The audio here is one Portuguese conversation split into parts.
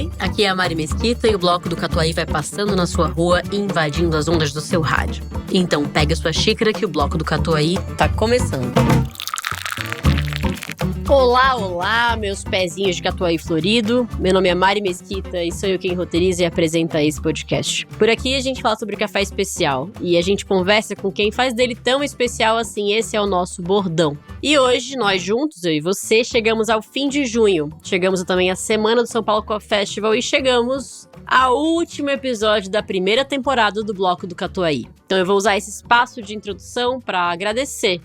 Oi, aqui é a Mari Mesquita e o Bloco do Catuai vai passando na sua rua e invadindo as ondas do seu rádio. Então pega sua xícara que o Bloco do Catuai tá começando. Olá, olá, meus pezinhos de Catuai florido. Meu nome é Mari Mesquita e sou eu quem roteiriza e apresenta esse podcast. Por aqui a gente fala sobre café especial e a gente conversa com quem faz dele tão especial assim. Esse é o nosso bordão. E hoje, nós juntos, eu e você, chegamos ao fim de junho. Chegamos também à semana do São Paulo Coffee Festival e chegamos ao último episódio da primeira temporada do Bloco do Catuai. Então eu vou usar esse espaço de introdução para agradecer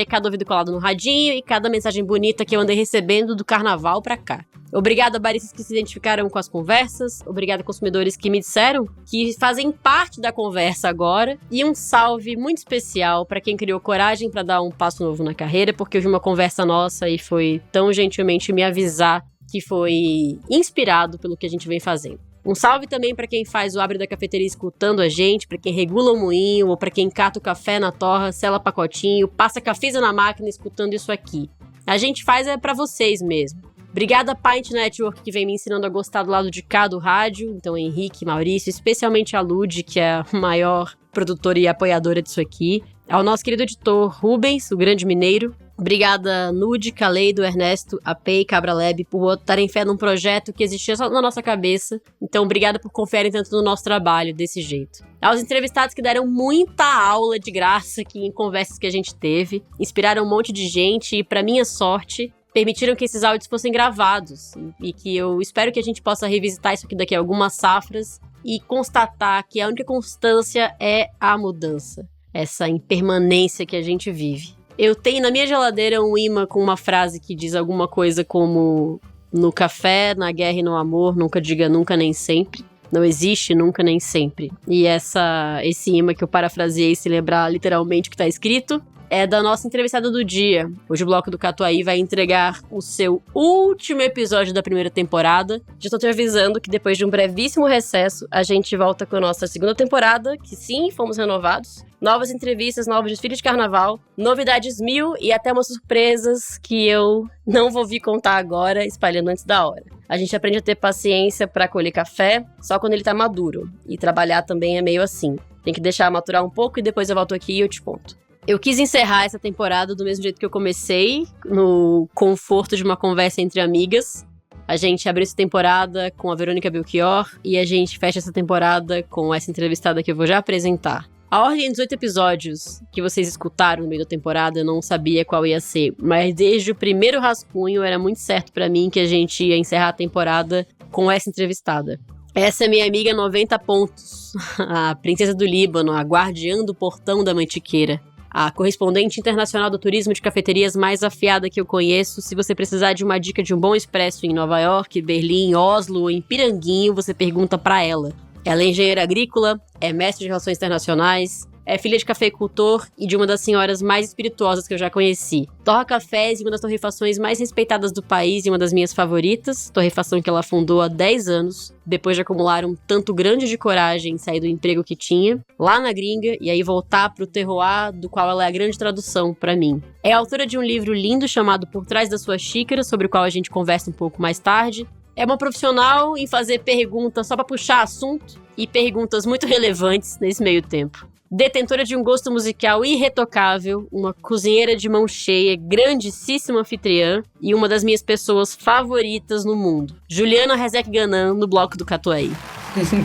cada ouvido colado no radinho e cada mensagem bonita que eu andei recebendo do carnaval pra cá. Obrigada, baristas que se identificaram com as conversas. Obrigada, consumidores que me disseram que fazem parte da conversa agora. E um salve muito especial pra quem criou coragem pra dar um passo novo na carreira, porque eu vi uma conversa nossa e foi tão gentilmente me avisar que foi inspirado pelo que a gente vem fazendo. Um salve também para quem faz o abre da cafeteria escutando a gente, para quem regula o moinho, ou para quem cata o café na torra, sela pacotinho, passa cafeza na máquina escutando isso aqui. A gente faz para vocês mesmo. Obrigada Pint Network, que vem me ensinando a gostar do lado de cá do rádio. Então Henrique, Maurício, especialmente a Lud, que é a maior produtora e apoiadora disso aqui. Ao nosso querido editor Rubens, o grande mineiro. Obrigada, Nude, Caleido, Ernesto, Apei, Cabra Lab, por botarem fé num projeto que existia só na nossa cabeça. Então, obrigada por confiarem tanto no nosso trabalho desse jeito. Aos entrevistados que deram muita aula de graça aqui em conversas que a gente teve, inspiraram um monte de gente e, pra minha sorte, permitiram que esses áudios fossem gravados. E que eu espero que a gente possa revisitar isso aqui daqui a algumas safras e constatar que a única constância é a mudança. Essa impermanência que a gente vive. Eu tenho na minha geladeira um imã com uma frase que diz alguma coisa como: no café, na guerra e no amor, nunca diga nunca nem sempre. Não existe nunca nem sempre. E esse imã que eu parafraseei sem lembrar literalmente o que tá escrito é da nossa entrevistada do dia. Hoje o Bloco do Catuai vai entregar o seu último episódio da primeira temporada. Já tô te avisando que depois de um brevíssimo recesso, a gente volta com a nossa segunda temporada, que sim, fomos renovados. Novas entrevistas, novos desfiles de carnaval, novidades 1000 e até umas surpresas que eu não vou vir contar agora, espalhando antes da hora. A gente aprende a ter paciência pra colher café só quando ele tá maduro. E trabalhar também é meio assim. Tem que deixar maturar um pouco e depois eu volto aqui e eu te conto. Eu quis encerrar essa temporada do mesmo jeito que eu comecei, no conforto de uma conversa entre amigas. A gente abriu essa temporada com a Verônica Belchior e a gente fecha essa temporada com essa entrevistada que eu vou já apresentar. A ordem dos 8 episódios que vocês escutaram no meio da temporada, eu não sabia qual ia ser, mas desde o primeiro rascunho era muito certo pra mim que a gente ia encerrar a temporada com essa entrevistada. Essa é minha amiga 90 pontos, a princesa do Líbano, a guardiã do portão da Mantiqueira. A correspondente internacional do turismo de cafeterias mais afiada que eu conheço. Se você precisar de uma dica de um bom expresso em Nova York, Berlim, Oslo ou em Piranguinho, você pergunta pra ela. Ela é engenheira agrícola, é mestre de relações internacionais, é filha de cafeicultor e de uma das senhoras mais espirituosas que eu já conheci. Torra cafés em uma das torrefações mais respeitadas do país e uma das minhas favoritas, torrefação que ela fundou há 10 anos, depois de acumular um tanto grande de coragem em sair do emprego que tinha, lá na gringa, e aí voltar pro terroir, do qual ela é a grande tradução pra mim. É autora de um livro lindo chamado Por Trás da Sua Xícara, sobre o qual a gente conversa um pouco mais tarde. É uma profissional em fazer perguntas só pra puxar assunto e perguntas muito relevantes nesse meio tempo. Detentora de um gosto musical irretocável, uma cozinheira de mão cheia, grandíssima anfitriã e uma das minhas pessoas favoritas no mundo. Juliana Rezec Ganan, no Bloco do Catuai.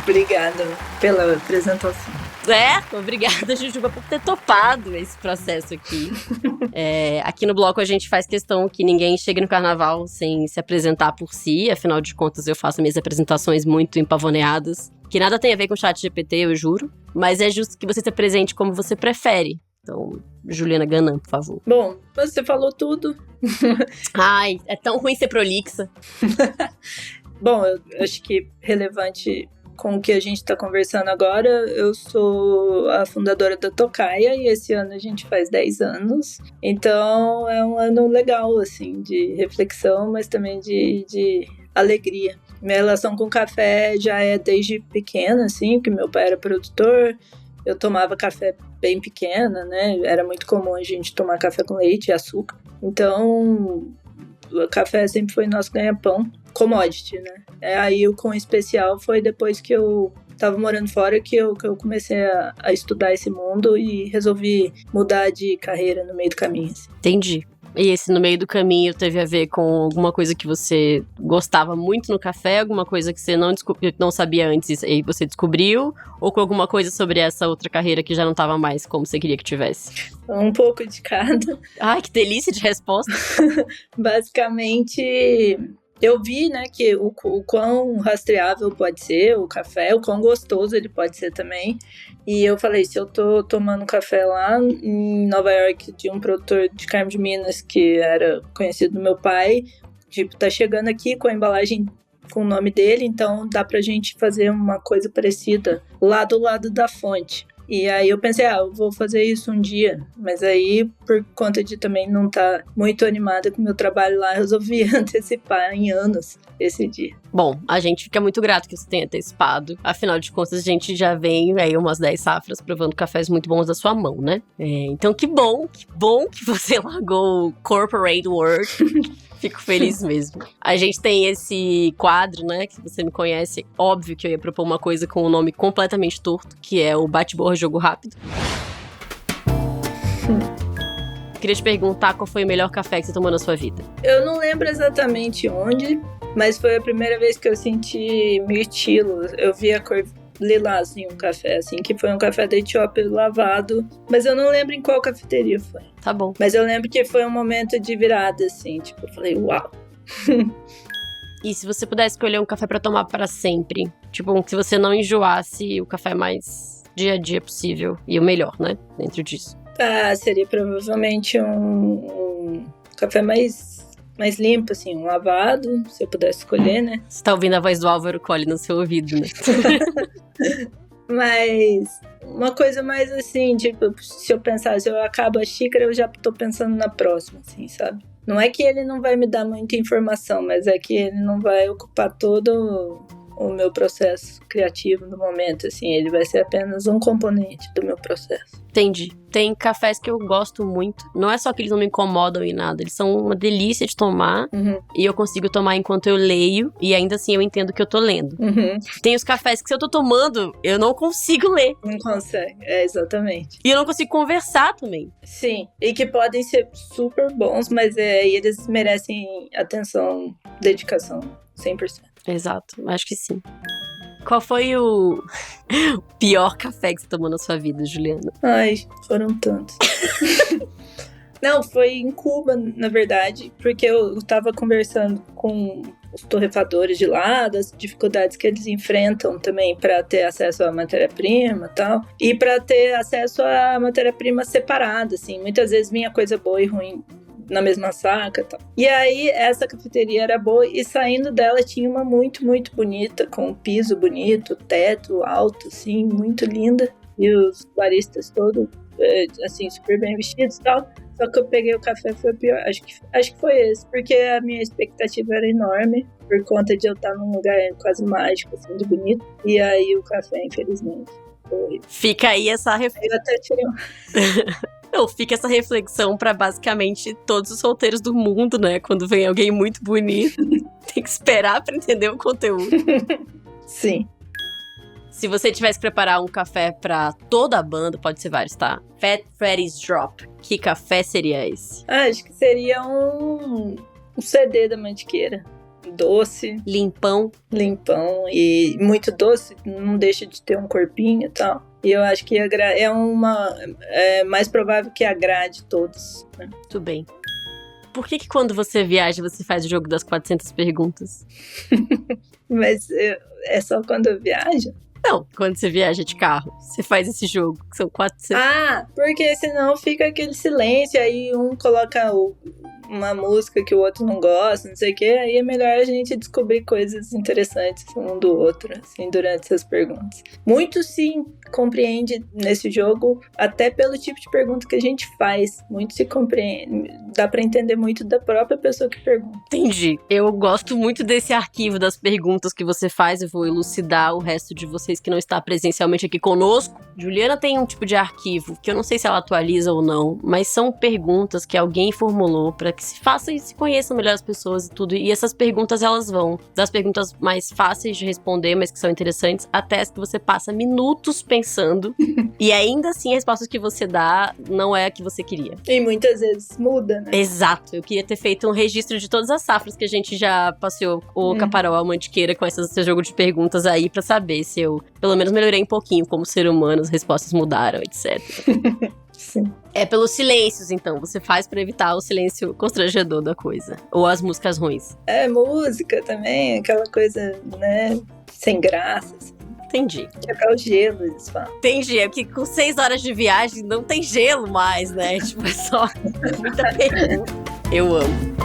Obrigada pela apresentação. Obrigada, Jujuba, por ter topado esse processo aqui. Aqui no Bloco a gente faz questão que ninguém chegue no carnaval sem se apresentar por si. Afinal de contas, eu faço minhas apresentações muito empavoneadas, que nada tem a ver com o chat GPT, eu juro. Mas é justo que você se apresente como você prefere. Então, Juliana Ganan, por favor. Bom, você falou tudo. Ai, é tão ruim ser prolixa. Bom, eu acho que relevante com o que a gente está conversando agora, eu sou a fundadora da Tocaia e esse ano a gente faz 10 anos. Então é um ano legal, assim, de reflexão, mas também de alegria. Minha relação com café já é desde pequena, assim, porque meu pai era produtor, eu tomava café bem pequena, né? Era muito comum a gente tomar café com leite e açúcar. Então, o café sempre foi nosso ganha-pão. commodity, né? Aí o com especial foi depois que eu tava morando fora que eu comecei a estudar esse mundo e resolvi mudar de carreira no meio do caminho. Assim. Entendi. E esse no meio do caminho teve a ver com alguma coisa que você gostava muito no café, alguma coisa que você não sabia antes e você descobriu, ou com alguma coisa sobre essa outra carreira que já não estava mais como você queria que tivesse? Um pouco de cada. Ai, que delícia de resposta. Basicamente, eu vi, né, que o quão rastreável pode ser o café, o quão gostoso ele pode ser também. E eu falei, se eu tô tomando café lá em Nova York de um produtor de carne de Minas que era conhecido do meu pai, tipo, tá chegando aqui com a embalagem com o nome dele, então dá pra gente fazer uma coisa parecida lá do lado da fonte. E aí eu pensei, eu vou fazer isso um dia. Mas aí, por conta de também não estar muito animada com o meu trabalho lá, eu resolvi antecipar em anos esse dia. Bom, a gente fica muito grato que você tenha antecipado. Afinal de contas, a gente já vem aí umas 10 safras provando cafés muito bons da sua mão, né? Então que bom que você largou o corporate world. Fico feliz mesmo. A gente tem esse quadro, né, que você me conhece. Óbvio que eu ia propor uma coisa com o nome completamente torto, que é o Bate-Borra Jogo Rápido. Queria te perguntar qual foi o melhor café que você tomou na sua vida. Eu não lembro exatamente onde, mas foi a primeira vez que eu senti mirtilo. Eu vi a cor lilás em um café, assim, que foi um café da Etiópia lavado, mas eu não lembro em qual cafeteria foi. Tá bom. Mas eu lembro que foi um momento de virada, assim, tipo, eu falei, uau. E se você pudesse escolher um café pra tomar pra sempre? Tipo, se você não enjoasse o café mais dia a dia possível, e o melhor, né, dentro disso. Seria provavelmente um café mais limpo, assim, um lavado, se eu pudesse escolher, né? Você tá ouvindo a voz do Álvaro Colli no seu ouvido, né? Mas uma coisa mais assim, tipo, se eu acabo a xícara, eu já tô pensando na próxima, assim, sabe? Não é que ele não vai me dar muita informação, mas é que ele não vai ocupar todo o meu processo criativo no momento, assim, ele vai ser apenas um componente do meu processo. Entendi. Tem cafés que eu gosto muito. Não é só que eles não me incomodam em nada, eles são uma delícia de tomar. Uhum. E eu consigo tomar enquanto eu leio, e ainda assim eu entendo o que eu tô lendo. Uhum. Tem os cafés que se eu tô tomando, eu não consigo ler. Não consegue, exatamente. E eu não consigo conversar também. Sim, e que podem ser super bons, mas eles merecem atenção, dedicação, 100%. Exato, acho que sim. Qual foi o pior café que você tomou na sua vida, Juliana? Ai, foram tantos. Não, foi em Cuba, na verdade, porque eu tava conversando com os torrefadores de lá, das dificuldades que eles enfrentam também para ter acesso à matéria-prima e tal, e para ter acesso à matéria-prima separada, assim, muitas vezes vinha coisa boa e ruim na mesma saca e tal. E aí, essa cafeteria era boa e saindo dela tinha uma muito, muito bonita, com um piso bonito, teto alto, assim, muito linda. E os baristas todos, assim, super bem vestidos e tal. Só que eu peguei o café, foi o pior. Acho que foi esse, porque a minha expectativa era enorme, por conta de eu estar num lugar quase mágico, assim, de bonito. E aí o café, infelizmente, foi... Fica aí essa reflexão. Eu até tirei Não, fica essa reflexão pra basicamente todos os solteiros do mundo, né? Quando vem alguém muito bonito, tem que esperar pra entender o conteúdo. Sim. Se você tivesse que preparar um café pra toda a banda, pode ser vários, tá? Fat Freddy's Drop. Que café seria esse? Acho que seria um CD da Mantiqueira. Doce. Limpão. E muito doce, não deixa de ter um corpinho e tal. E eu acho que é mais provável que agrade todos, né? Muito bem. Por que quando você viaja, você faz o jogo das 400 perguntas? Mas é só quando eu viajo? Não, quando você viaja de carro, você faz esse jogo, que são 400... Porque senão fica aquele silêncio, aí um coloca uma música que o outro não gosta, não sei o quê, aí é melhor a gente descobrir coisas interessantes um do outro, assim, durante essas perguntas. Muito se compreende nesse jogo, até pelo tipo de pergunta que a gente faz. Muito se compreende, dá pra entender muito da própria pessoa que pergunta. Entendi. Eu gosto muito desse arquivo das perguntas que você faz, eu vou elucidar o resto de vocês que não está presencialmente aqui conosco. Juliana tem um tipo de arquivo que eu não sei se ela atualiza ou não, mas são perguntas que alguém formulou para que se faça e se conheçam melhor as pessoas e tudo. E essas perguntas, elas vão das perguntas mais fáceis de responder, mas que são interessantes, até as que você passa minutos pensando. E ainda assim, a resposta que você dá não é a que você queria. E muitas vezes muda, né? Exato. Eu queria ter feito um registro de todas as safras que a gente já passeou, o Caparol, a Mantiqueira, com esse jogo de perguntas aí, pra saber se eu, pelo menos, melhorei um pouquinho como ser humano, as respostas mudaram, etc. Sim. É pelos silêncios, então. Você faz pra evitar o silêncio constrangedor da coisa. Ou as músicas ruins. É, música também, aquela coisa, né, sem graça, assim. Entendi. Quebrar o gelo, eles falam. Entendi. É porque com 6 horas de viagem não tem gelo mais, né? Tipo, é só muita pergunta. Eu amo.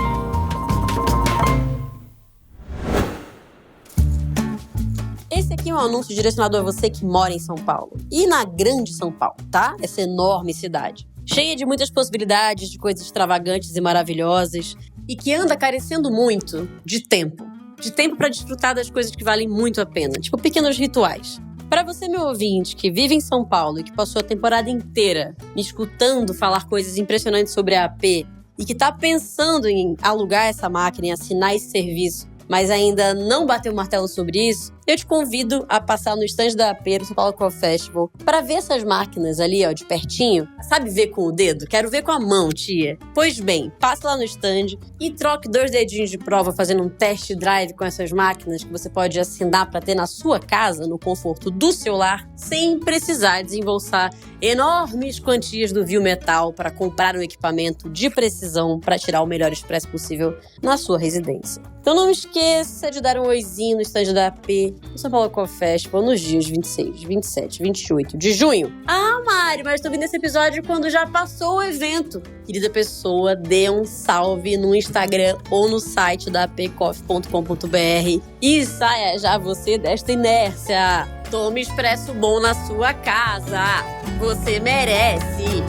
Esse aqui é um anúncio direcionado a você que mora em São Paulo. E na grande São Paulo, tá? Essa enorme cidade. Cheia de muitas possibilidades, de coisas extravagantes e maravilhosas. E que anda carecendo muito de tempo. De tempo pra desfrutar das coisas que valem muito a pena. Tipo, pequenos rituais. Para você, meu ouvinte, que vive em São Paulo e que passou a temporada inteira me escutando falar coisas impressionantes sobre a AP e que tá pensando em alugar essa máquina, em assinar esse serviço, mas ainda não bateu o martelo sobre isso, eu te convido a passar no stand da AP, no São Paulo Coffee Festival, para ver essas máquinas ali, ó, de pertinho. Sabe ver com o dedo? Quero ver com a mão, tia. Pois bem, passe lá no stand e troque 2 dedinhos de prova fazendo um test drive com essas máquinas que você pode assinar para ter na sua casa, no conforto do seu lar, sem precisar desembolsar enormes quantias do Viu Metal para comprar um equipamento de precisão para tirar o melhor expresso possível na sua residência. Então não esqueça de dar um oizinho no stand da AP, no São Paulo Coffee Festival, nos dias 26, 27, 28 de junho. Ah, Mari, mas tô vendo esse episódio quando já passou o evento. Querida pessoa, dê um salve no Instagram ou no site da apcoffee.com.br e saia já você desta inércia. Tome expresso bom na sua casa. Você merece.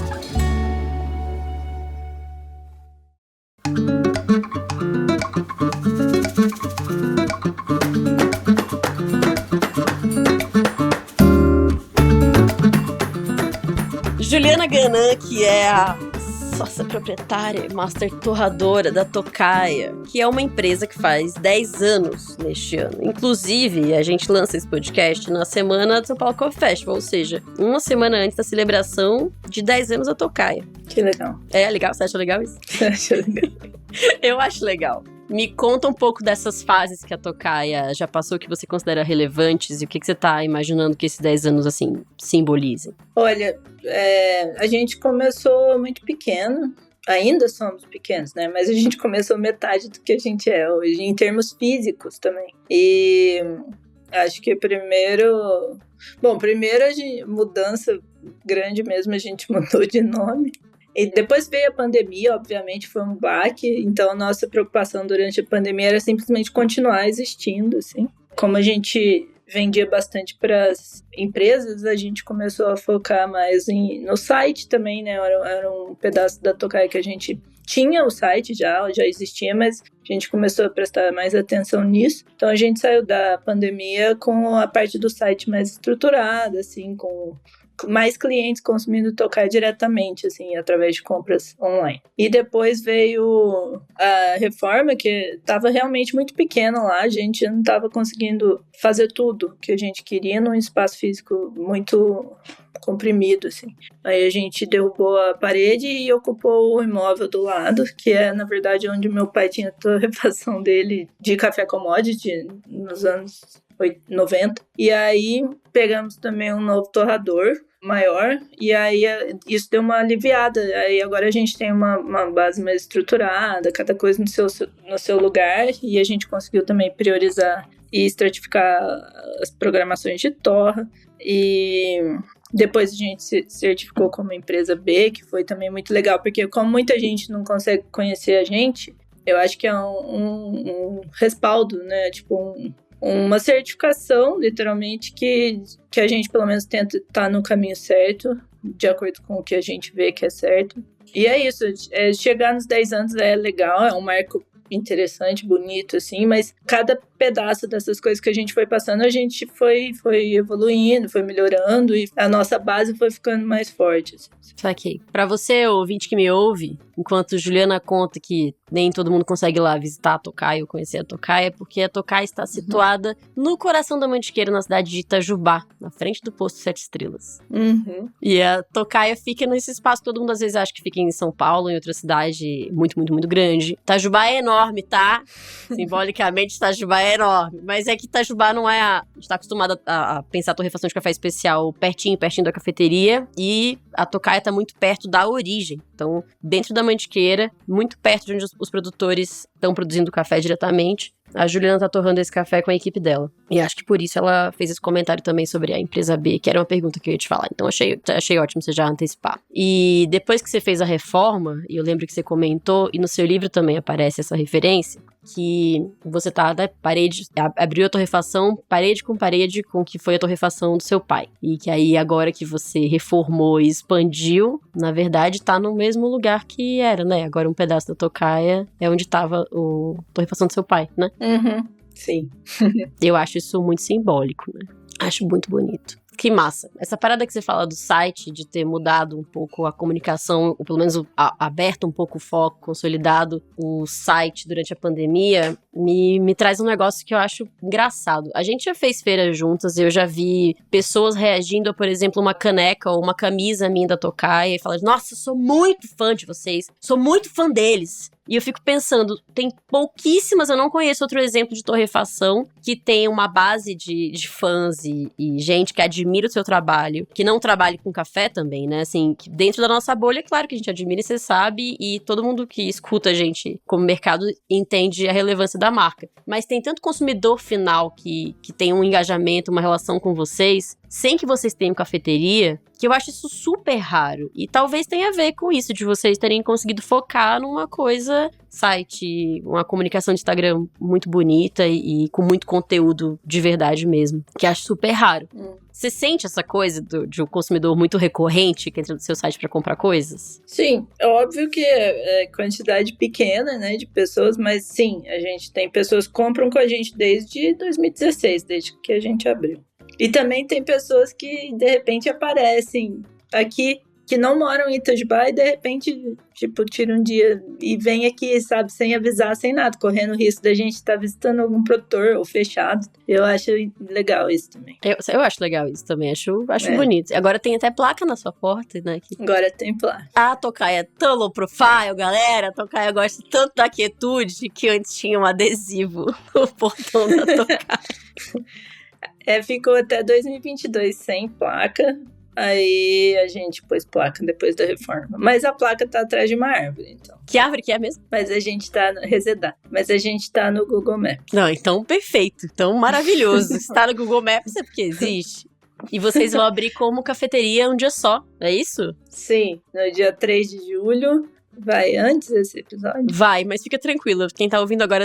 Juliana Ganan, que é a sócia proprietária e master torradora da Tocaia, que é uma empresa que faz 10 anos neste ano. Inclusive, a gente lança esse podcast na semana do São Paulo Coffee Festival, ou seja, uma semana antes da celebração de 10 anos da Tocaia. Que legal. É legal? Você acha legal isso? Acho legal. Eu acho legal. Me conta um pouco dessas fases que a Tocaia já passou, que você considera relevantes, e o que você tá imaginando que esses 10 anos, assim, simbolizem. Olha, a gente começou muito pequeno, ainda somos pequenos, né? Mas a gente começou metade do que a gente é hoje, em termos físicos também. E acho que primeiro a mudança grande mesmo, a gente mudou de nome. E depois veio a pandemia, obviamente, foi um baque. Então, a nossa preocupação durante a pandemia era simplesmente continuar existindo, assim. Como a gente vendia bastante para as empresas, a gente começou a focar mais no site também, né? Era um pedaço da Tocaia que a gente tinha o site, já existia, mas a gente começou a prestar mais atenção nisso. Então, a gente saiu da pandemia com a parte do site mais estruturada, assim, com mais clientes consumindo Tocaia diretamente, assim, através de compras online. E depois veio a reforma, que estava realmente muito pequena lá, a gente não estava conseguindo fazer tudo que a gente queria num espaço físico muito comprimido, assim. Aí a gente derrubou a parede e ocupou o imóvel do lado, que é, na verdade, onde meu pai tinha a torrefação dele de café commodity nos anos 90. E aí pegamos também um novo torrador maior, e aí isso deu uma aliviada. Aí agora a gente tem uma base mais estruturada, cada coisa no seu lugar, e a gente conseguiu também priorizar e estratificar as programações de torra. E depois a gente se certificou como empresa B, que foi também muito legal, porque como muita gente não consegue conhecer a gente, eu acho que é um respaldo, né? Tipo, uma certificação, literalmente, que a gente pelo menos tenta estar no caminho certo, de acordo com o que a gente vê que é certo. E é isso, chegar nos 10 anos é legal, é um marco interessante, bonito, assim, mas cada pedaço dessas coisas que a gente foi passando, a gente foi evoluindo, foi melhorando e a nossa base foi ficando mais forte. Assim. Saquei. Pra você, ouvinte que me ouve, enquanto Juliana conta que nem todo mundo consegue ir lá visitar a Tocaia ou conhecer a Tocaia, porque a Tocaia está situada no coração da Mantiqueira, na cidade de Itajubá, na frente do posto 7 Estrelas. E a Tocaia fica nesse espaço que todo mundo às vezes acha que fica em São Paulo, em outra cidade muito, muito, muito grande. Itajubá é enorme, tá? Simbolicamente, Itajubá é enorme. Mas é que Itajubá não é a gente tá acostumado a pensar a torrefação de café especial pertinho da cafeteria, e a Tocaia tá muito perto da origem. Então, dentro da Mantiqueira, muito perto de onde os produtores estão produzindo café diretamente, a Juliana tá torrando esse café com a equipe dela. E acho que por isso ela fez esse comentário também sobre a empresa B, que era uma pergunta que eu ia te falar. Então achei ótimo você já antecipar. E depois que você fez a reforma, e eu lembro que você comentou, e no seu livro também aparece essa referência, que você tá na parede, abriu a torrefação parede com o que foi a torrefação do seu pai. E que aí agora que você reformou e expandiu, na verdade tá no mesmo lugar que era, né? Agora um pedaço da Tocaia é onde tava a torrefação do seu pai, né? Sim. Eu acho isso muito simbólico, né? Acho muito bonito. Que massa. Essa parada que você fala do site, de ter mudado um pouco a comunicação, ou pelo menos aberto um pouco o foco, consolidado o site durante a pandemia, me traz um negócio que eu acho engraçado. A gente já fez feira juntas, eu já vi pessoas reagindo a, por exemplo, uma caneca ou uma camisa minha da Tocaia e falando, nossa, eu sou muito fã de vocês, sou muito fã deles. E eu fico pensando, tem pouquíssimas, eu não conheço outro exemplo de torrefação que tem uma base de fãs e gente que admira o seu trabalho, que não trabalhe com café também, né? Assim, que dentro da nossa bolha, é claro que a gente admira e você sabe, e todo mundo que escuta a gente como mercado entende a relevância da marca. Mas tem tanto consumidor final que tem um engajamento, uma relação com vocês, sem que vocês tenham cafeteria, que eu acho isso super raro. E talvez tenha a ver com isso, de vocês terem conseguido focar numa coisa, site, uma comunicação de Instagram muito bonita e com muito conteúdo de verdade mesmo, que acho super raro. Você sente essa coisa de um consumidor muito recorrente que entra no seu site para comprar coisas? Sim, é óbvio que é quantidade pequena, né, de pessoas, mas sim, a gente tem pessoas que compram com a gente desde 2016, desde que a gente abriu. E também tem pessoas que, de repente, aparecem aqui, que não moram em Itajubá e, de repente, tipo, tiram um dia e vem aqui, sabe, sem avisar, sem nada, correndo o risco da gente estar visitando algum produtor ou fechado. Eu acho legal isso também. Eu acho legal isso também, acho bonito. Agora tem até placa na sua porta, né? Agora tem placa. A Tocaia é tão low profile, galera. A Tocaia gosta tanto da quietude que antes tinha um adesivo no portão da Tocaia. Ficou até 2022 sem placa, aí a gente pôs placa depois da reforma. Mas a placa tá atrás de uma árvore, então. Que árvore que é mesmo? Mas a gente tá resedar. Mas a gente tá no Google Maps. Não, então perfeito, então maravilhoso. Se tá no Google Maps é porque existe. E vocês vão abrir como cafeteria um dia só, é isso? Sim, no dia 3 de julho. Vai antes desse episódio? Vai, mas fica tranquilo. Quem tá ouvindo agora,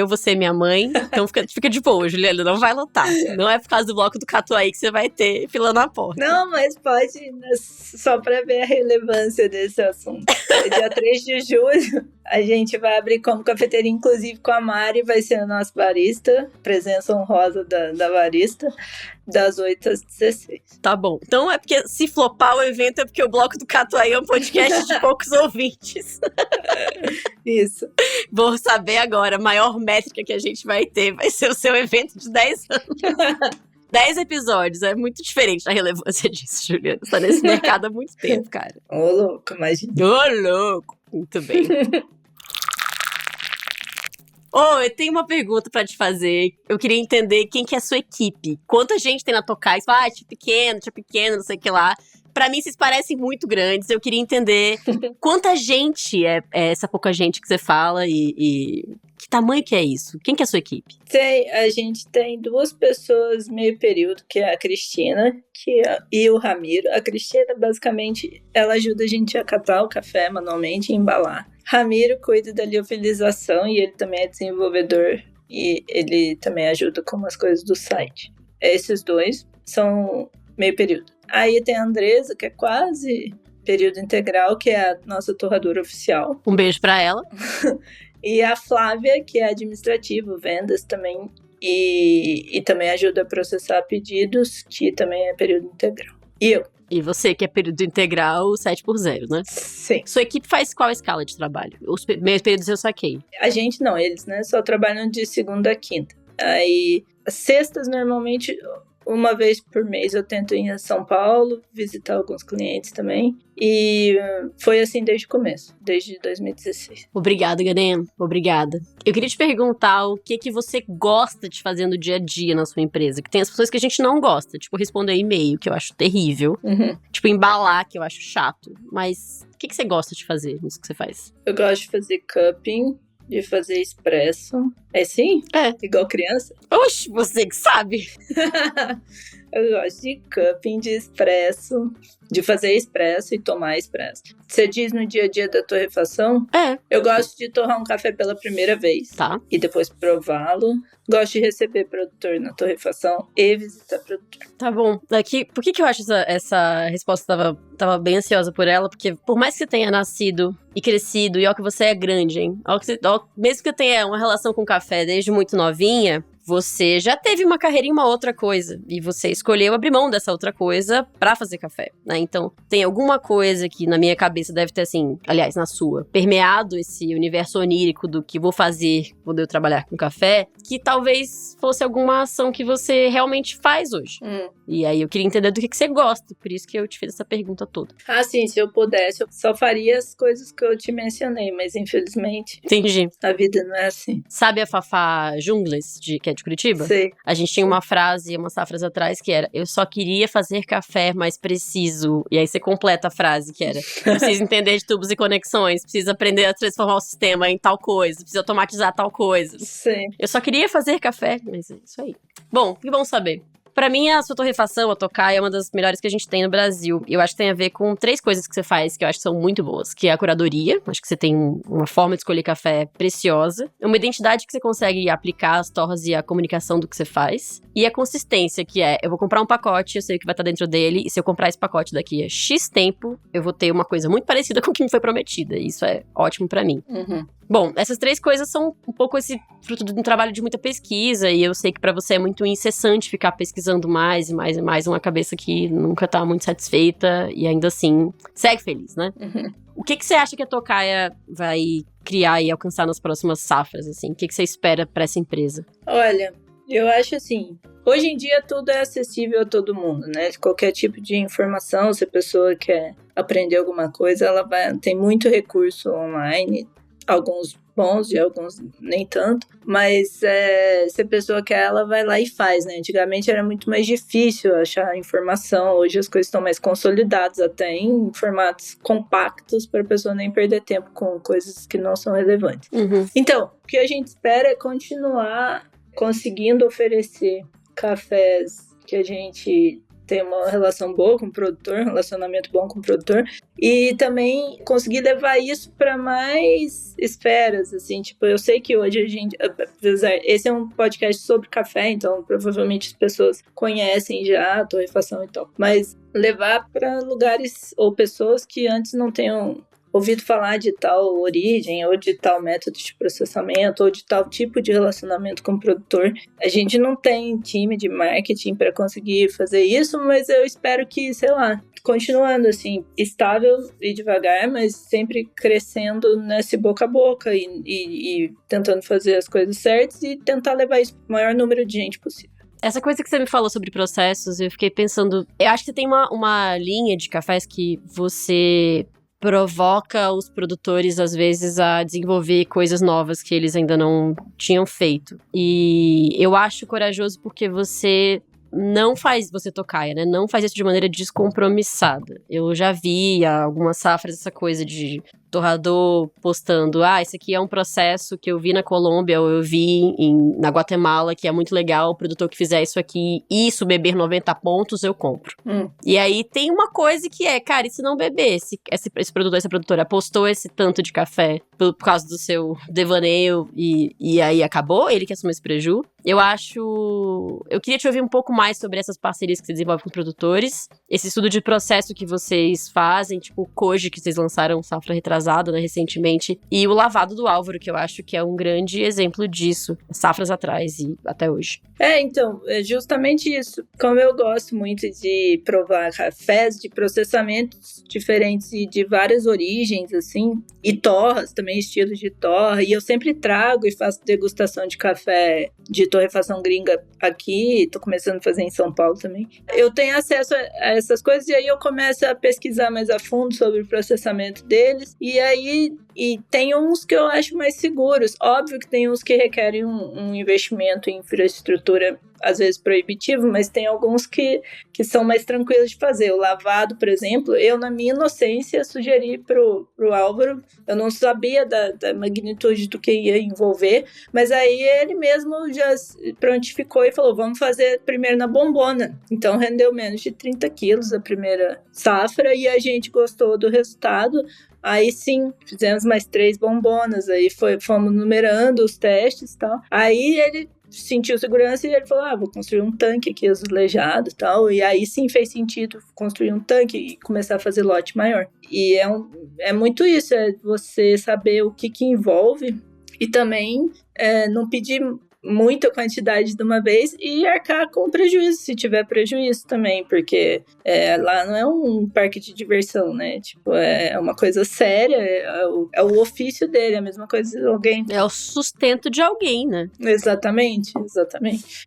você e minha mãe. Então fica de boa, Juliana, não vai lotar. Não é por causa do bloco do Catuaí que você vai ter fila na porta. Não, mas pode, só pra ver a relevância desse assunto. Dia 3 de julho, a gente vai abrir como cafeteria, inclusive com a Mari, vai ser a nossa barista, presença honrosa da barista, das 8 às 16. Tá bom. Então é porque se flopar o evento é porque o bloco do Catuaí é um podcast de poucos ouvintes. Isso. Vou saber agora, a maior métrica que a gente vai ter vai ser o seu evento de 10 anos. 10 episódios, é muito diferente a relevância disso, Juliana. Você tá nesse mercado há muito tempo, cara. Ô, louco, imagina. Ô, louco. Muito bem. Eu tenho uma pergunta pra te fazer. Eu queria entender quem que é a sua equipe. Quanta gente tem na Tocaia? Tia pequeno, não sei o que lá. Pra mim, vocês parecem muito grandes. Eu queria entender quanta gente é essa pouca gente que você fala e que tamanho que é isso? Quem que é a sua equipe? A gente tem 2 pessoas meio período, que é a Cristina e o Ramiro. A Cristina, basicamente, ela ajuda a gente a catar o café manualmente e embalar. Ramiro cuida da liofilização e ele também é desenvolvedor e ele também ajuda com as coisas do site. Esses 2 são meio período. Aí tem a Andresa, que é quase período integral, que é a nossa torradora oficial. Um beijo pra ela. E a Flávia, que é administrativo, vendas também, e também ajudo a processar pedidos, que também é período integral. E eu? E você, que é período integral 7x0, né? Sim. Sua equipe faz qual escala de trabalho? Os meus períodos eu saquei. A gente não, eles, né, só trabalham de segunda a quinta. Aí, as sextas, normalmente, uma vez por mês eu tento ir a São Paulo, visitar alguns clientes também. E foi assim desde o começo, desde 2016. Obrigada, Ganem. Obrigada. Eu queria te perguntar o que você gosta de fazer no dia a dia na sua empresa. Que tem as pessoas que a gente não gosta. Tipo, responder e-mail, que eu acho terrível. Tipo, embalar, que eu acho chato. Mas o que você gosta de fazer nisso que você faz? Eu gosto de fazer cupping, de fazer expresso. É sim? É. Igual criança? Oxe, você que sabe. Eu gosto de cupping, de expresso, de fazer expresso e tomar expresso. Você diz no dia a dia da torrefação? É. Eu gosto de torrar um café pela primeira vez. Tá. E depois prová-lo. Gosto de receber produtor na torrefação e visitar produtor. Tá bom. Aqui, por que eu acho essa resposta tava bem ansiosa por ela? Porque por mais que você tenha nascido e crescido, e ó que você é grande, hein? Mesmo que eu tenha uma relação com café desde muito novinha, você já teve uma carreira em uma outra coisa. E você escolheu abrir mão dessa outra coisa pra fazer café, né? Então, tem alguma coisa que na minha cabeça deve ter, assim, aliás, na sua, permeado esse universo onírico do que vou fazer quando eu trabalhar com café, que talvez fosse alguma ação que você realmente faz hoje. E aí eu queria entender do que você gosta, por isso que eu te fiz essa pergunta toda. Ah, sim, se eu pudesse, eu só faria as coisas que eu te mencionei, mas infelizmente... Entendi. A vida não é assim. Sabe a Fafá Jungles, que é de Curitiba? Sei. A gente tinha uma frase, umas safras atrás, que era: eu só queria fazer café, mas preciso. E aí você completa a frase, que era: preciso entender de tubos e conexões, preciso aprender a transformar o sistema em tal coisa, preciso automatizar tal coisa. Sim. Eu só queria fazer café, mas é isso aí. Bom, que bom saber. Pra mim, a sua torrefação, a Tokai, é uma das melhores que a gente tem no Brasil. E eu acho que tem a ver com 3 coisas que você faz que eu acho que são muito boas. Que é a curadoria, acho que você tem uma forma de escolher café preciosa. Uma identidade que você consegue aplicar as torras e a comunicação do que você faz. E a consistência, que é, eu vou comprar um pacote, eu sei o que vai estar dentro dele. E se eu comprar esse pacote daqui a X tempo, eu vou ter uma coisa muito parecida com o que me foi prometida. E isso é ótimo pra mim. Bom, essas 3 coisas são um pouco esse fruto de um trabalho de muita pesquisa, e eu sei que pra você é muito incessante ficar pesquisando mais e mais e mais, uma cabeça que nunca tá muito satisfeita, e ainda assim, segue feliz, né? O que você acha que a Tokaia vai criar e alcançar nas próximas safras, assim? O que você espera pra essa empresa? Olha, eu acho assim, hoje em dia tudo é acessível a todo mundo, né? Qualquer tipo de informação, se a pessoa quer aprender alguma coisa, ela tem muito recurso online, alguns bons e alguns nem tanto, mas se a pessoa quer, ela vai lá e faz, né? Antigamente era muito mais difícil achar informação, hoje as coisas estão mais consolidadas até em formatos compactos para a pessoa nem perder tempo com coisas que não são relevantes. Então, o que a gente espera é continuar conseguindo oferecer cafés que a gente tem uma relação boa com o produtor, um relacionamento bom com o produtor, e também conseguir levar isso para mais esferas, assim, tipo, eu sei que hoje a gente, apesar, esse é um podcast sobre café, então provavelmente as pessoas conhecem já a torrefação e tal, mas levar para lugares ou pessoas que antes não tenham ouvido falar de tal origem, ou de tal método de processamento, ou de tal tipo de relacionamento com o produtor. A gente não tem time de marketing para conseguir fazer isso, mas eu espero que, sei lá, continuando assim, estável e devagar, mas sempre crescendo nesse boca a boca e tentando fazer as coisas certas e tentar levar isso para o maior número de gente possível. Essa coisa que você me falou sobre processos, eu fiquei pensando, eu acho que tem uma linha de cafés que você provoca os produtores, às vezes, a desenvolver coisas novas que eles ainda não tinham feito. E eu acho corajoso porque você não faz, você Tokaia, né? Não faz isso de maneira descompromissada. Eu já vi algumas safras essa coisa de torrador postando, esse aqui é um processo que eu vi na Colômbia ou eu vi na Guatemala, que é muito legal, o produtor que fizer isso aqui, isso beber 90 pontos, eu compro. E aí tem uma coisa que é, cara, e se não beber, esse produtor, essa produtora postou esse tanto de café por causa do seu devaneio e aí acabou, ele que assumiu esse preju. Eu queria te ouvir um pouco mais sobre essas parcerias que você desenvolve com produtores, esse estudo de processo que vocês fazem, tipo o Koji, que vocês lançaram safra retrasada, né, recentemente, e o lavado do Álvaro, que eu acho que é um grande exemplo disso, safras atrás e até hoje. Então, é justamente isso. Como eu gosto muito de provar cafés de processamentos diferentes e de várias origens, assim, e torras também, estilos de torra, e eu sempre trago e faço degustação de café de torrefação gringa aqui, tô começando a fazer em São Paulo também. Eu tenho acesso a essas coisas e aí eu começo a pesquisar mais a fundo sobre o processamento deles, e aí tem uns que eu acho mais seguros. Óbvio que tem uns que requerem um investimento em infraestrutura, às vezes proibitivo, mas tem alguns que são mais tranquilos de fazer. O lavado, por exemplo, eu, na minha inocência, sugeri pro Álvaro, eu não sabia da magnitude do que ia envolver, mas aí ele mesmo já prontificou e falou, vamos fazer primeiro na bombona. Então rendeu menos de 30 quilos a primeira safra e a gente gostou do resultado. Aí sim, fizemos mais 3 bombonas, aí fomos numerando os testes e tal. Aí ele sentiu segurança e ele falou, vou construir um tanque aqui azulejado e tal. E aí sim fez sentido construir um tanque e começar a fazer lote maior. E é muito isso, é você saber o que envolve e também não pedir muita quantidade de uma vez e arcar com prejuízo, se tiver prejuízo também, porque lá não é um parque de diversão, né? Tipo, é uma coisa séria, é o ofício dele, é a mesma coisa de alguém. É o sustento de alguém, né? Exatamente.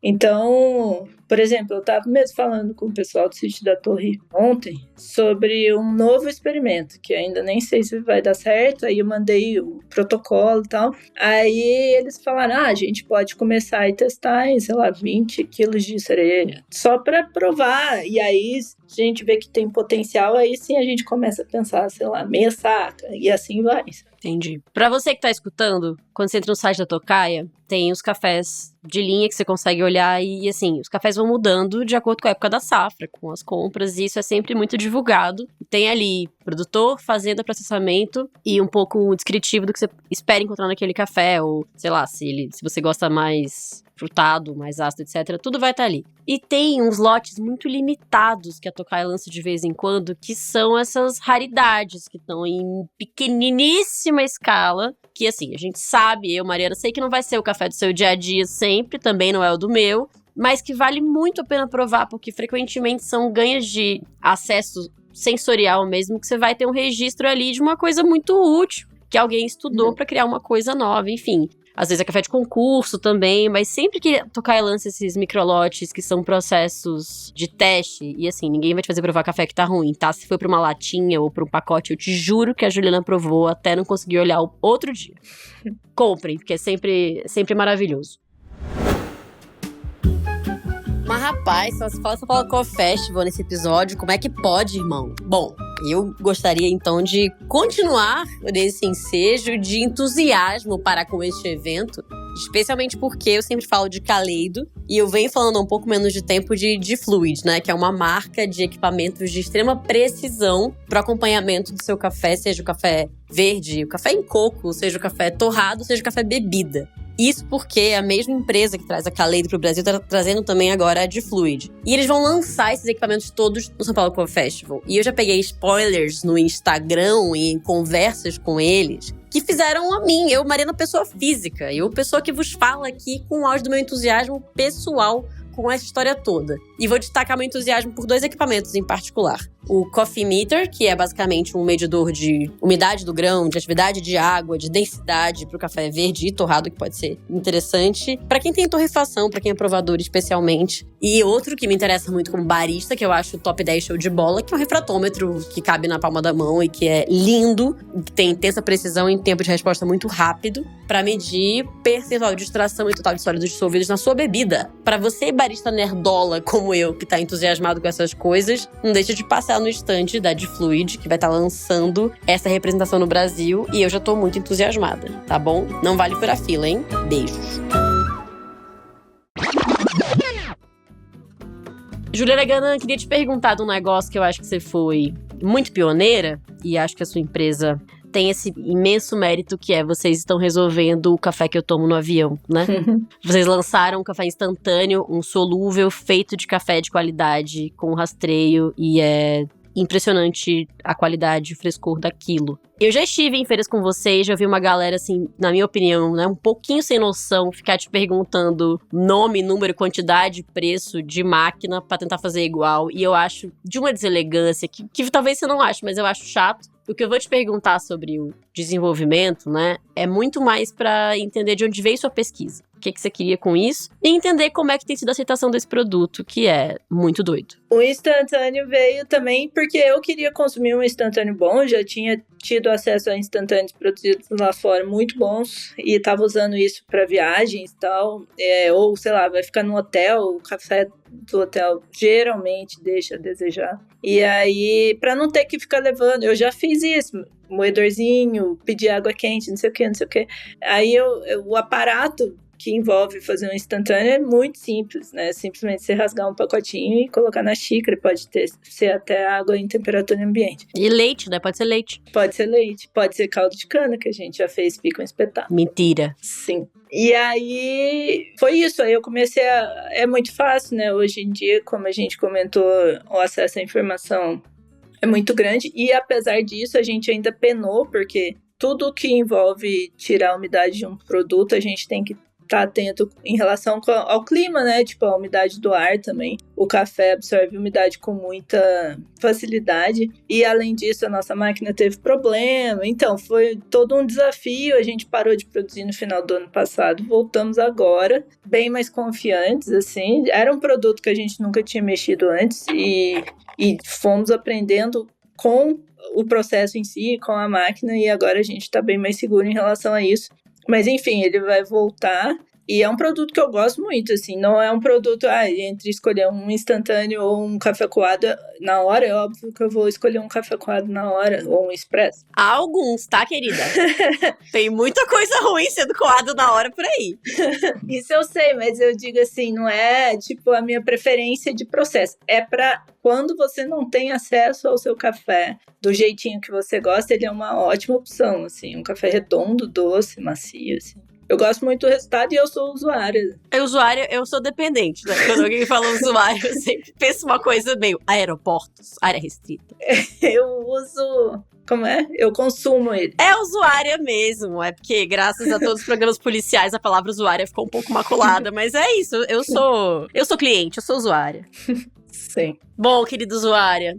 Então, por exemplo, eu tava mesmo falando com o pessoal do Sítio da Torre ontem sobre um novo experimento, que ainda nem sei se vai dar certo, aí eu mandei o protocolo e tal, aí eles falaram, a gente pode começar a testar em, 20 quilos de cereja, só para provar, e aí a gente vê que tem potencial, aí sim a gente começa a pensar, meia saca, e assim vai. Entendi. Pra você que tá escutando, quando você entra no site da Tocaia, tem os cafés de linha que você consegue olhar e, assim, os cafés vão mudando de acordo com a época da safra, com as compras, e isso é sempre muito divulgado. Tem ali produtor, fazenda, processamento e um pouco descritivo do que você espera encontrar naquele café, ou, sei lá, se você gosta mais frutado, mais ácido, etc. Tudo vai estar ali. E tem uns lotes muito limitados que a Tocaia lança de vez em quando, que são essas raridades que estão em pequeniníssima escala, que assim, a gente sabe, eu, Mariana, sei que não vai ser o café do seu dia a dia sempre, também não é o do meu, mas que vale muito a pena provar, porque frequentemente são ganhos de acesso sensorial mesmo, que você vai ter um registro ali de uma coisa muito útil, que alguém estudou para criar uma coisa nova, enfim. Às vezes é café de concurso também, mas sempre que Tocaia lança esses microlotes que são processos de teste, e assim, ninguém vai te fazer provar café que tá ruim, tá? Se foi pra uma latinha ou pra um pacote, eu te juro que a Juliana provou até não conseguir olhar o outro dia. Comprem, porque é sempre maravilhoso. Mas rapaz, só se fala Co-Festival nesse episódio, como é que pode, irmão? Bom, eu gostaria então de continuar nesse ensejo de entusiasmo para com este evento, especialmente porque eu sempre falo de Kaleido e eu venho falando há um pouco menos de tempo de Fluid, né? Que é uma marca de equipamentos de extrema precisão para acompanhamento do seu café, seja o café verde, o café em coco, seja o café torrado, seja o café bebida. Isso porque a mesma empresa que traz a Kaleido pro Brasil tá trazendo também agora a de Fluid. E eles vão lançar esses equipamentos todos no São Paulo Co-Festival. E eu já peguei spoilers no Instagram e em conversas com eles que fizeram a mim, eu, Mariana, pessoa física. Eu, pessoa que vos fala aqui com o auge do meu entusiasmo pessoal com essa história toda. E vou destacar meu entusiasmo por 2 equipamentos em particular. O Coffee Meter, que é basicamente um medidor de umidade do grão, de atividade de água, de densidade para o café verde e torrado, que pode ser interessante para quem tem torrefação, para quem é provador especialmente. E outro que me interessa muito como barista, que eu acho o top 10 show de bola, que é um refratômetro que cabe na palma da mão e que é lindo, que tem intensa precisão e tempo de resposta muito rápido, para medir percentual de extração e total de sólidos dissolvidos na sua bebida. Para você, barista nerdola como eu, que tá entusiasmado com essas coisas, não deixa de passar no stand da Fluid, que vai estar lançando essa representação no Brasil, e eu já tô muito entusiasmada, tá bom? Não vale por a fila, hein? Beijos. Juliana Ganan, queria te perguntar de um negócio que eu acho que você foi muito pioneira, e acho que a sua empresa tem esse imenso mérito que vocês estão resolvendo o café que eu tomo no avião, né? Vocês lançaram um café instantâneo, um solúvel feito de café de qualidade, com rastreio, e é impressionante a qualidade e o frescor daquilo. Eu já estive em feiras com vocês, já vi uma galera, assim, na minha opinião, né, um pouquinho sem noção, ficar te perguntando nome, número, quantidade, preço de máquina pra tentar fazer igual. E eu acho de uma deselegância que talvez você não ache, mas eu acho chato. O que eu vou te perguntar sobre o desenvolvimento, né, é muito mais pra entender de onde veio sua pesquisa. O que você queria com isso? E entender como é que tem sido a aceitação desse produto, que é muito doido. O instantâneo veio também porque eu queria consumir um instantâneo bom. Já tinha tido acesso a instantâneos produzidos lá fora muito bons. E estava usando isso para viagens e tal. Ou, sei lá, vai ficar no hotel. O café do hotel geralmente deixa a desejar. E aí, para não ter que ficar levando... Eu já fiz isso. Moedorzinho, pedir água quente, não sei o que, não sei o que. Aí o aparato que envolve fazer um instantâneo é muito simples, né? Simplesmente você rasgar um pacotinho e colocar na xícara. Pode ser até água em temperatura ambiente. E leite, né? Pode ser leite. Pode ser leite. Pode ser caldo de cana, que a gente já fez pico espetado. Mentira. Sim. E aí, foi isso. Aí eu comecei É muito fácil, né? Hoje em dia, como a gente comentou, o acesso à informação é muito grande. E apesar disso, a gente ainda penou, porque tudo que envolve tirar a umidade de um produto, a gente tem que estar atento em relação ao clima, né? Tipo, a umidade do ar também. O café absorve umidade com muita facilidade. E, além disso, a nossa máquina teve problema. Então, foi todo um desafio. A gente parou de produzir no final do ano passado. Voltamos agora, bem mais confiantes, assim. Era um produto que a gente nunca tinha mexido antes. E fomos aprendendo com o processo em si, com a máquina. E agora a gente está bem mais seguro em relação a isso. Mas, enfim, ele vai voltar. E é um produto que eu gosto muito, assim. Não é um produto, entre escolher um instantâneo ou um café coado na hora, é óbvio que eu vou escolher um café coado na hora, ou um expresso. Há alguns, tá, querida? Tem muita coisa ruim sendo coado na hora por aí. Isso eu sei, mas eu digo assim, não é, tipo, a minha preferência de processo. É pra quando você não tem acesso ao seu café do jeitinho que você gosta, ele é uma ótima opção, assim. Um café redondo, doce, macio, assim. Eu gosto muito do resultado e eu sou usuária. Eu sou dependente, né? Quando alguém fala usuário, eu sempre penso uma coisa meio aeroportos, área restrita. Eu uso... Como é? Eu consumo ele. É usuária mesmo, é porque graças a todos os programas policiais a palavra usuária ficou um pouco maculada, mas é isso, eu sou cliente, eu sou usuária. Sim. Bom, querida usuária,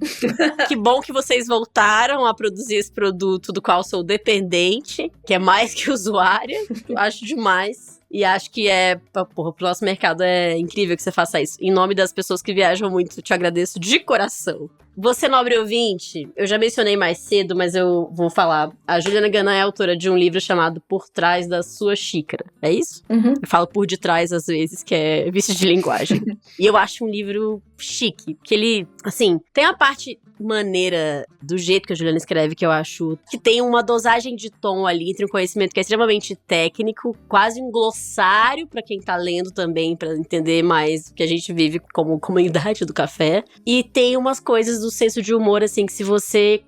que bom que vocês voltaram a produzir esse produto do qual sou dependente, que é mais que usuária, eu acho demais. E acho que pro nosso mercado é incrível que você faça isso. Em nome das pessoas que viajam muito, te agradeço de coração. Você, nobre ouvinte, eu já mencionei mais cedo, mas eu vou falar. A Juliana Ganan é autora de um livro chamado Por Trás da Sua Xícara. É isso? Uhum. Eu falo por detrás, às vezes, que é vício de linguagem. E eu acho um livro chique, que ele, assim, tem a parte maneira do jeito que a Juliana escreve, que eu acho que tem uma dosagem de tom ali entre um conhecimento que é extremamente técnico, quase um glossário pra quem tá lendo também, pra entender mais o que a gente vive como comunidade do café. E tem umas coisas do senso de humor, assim, que se você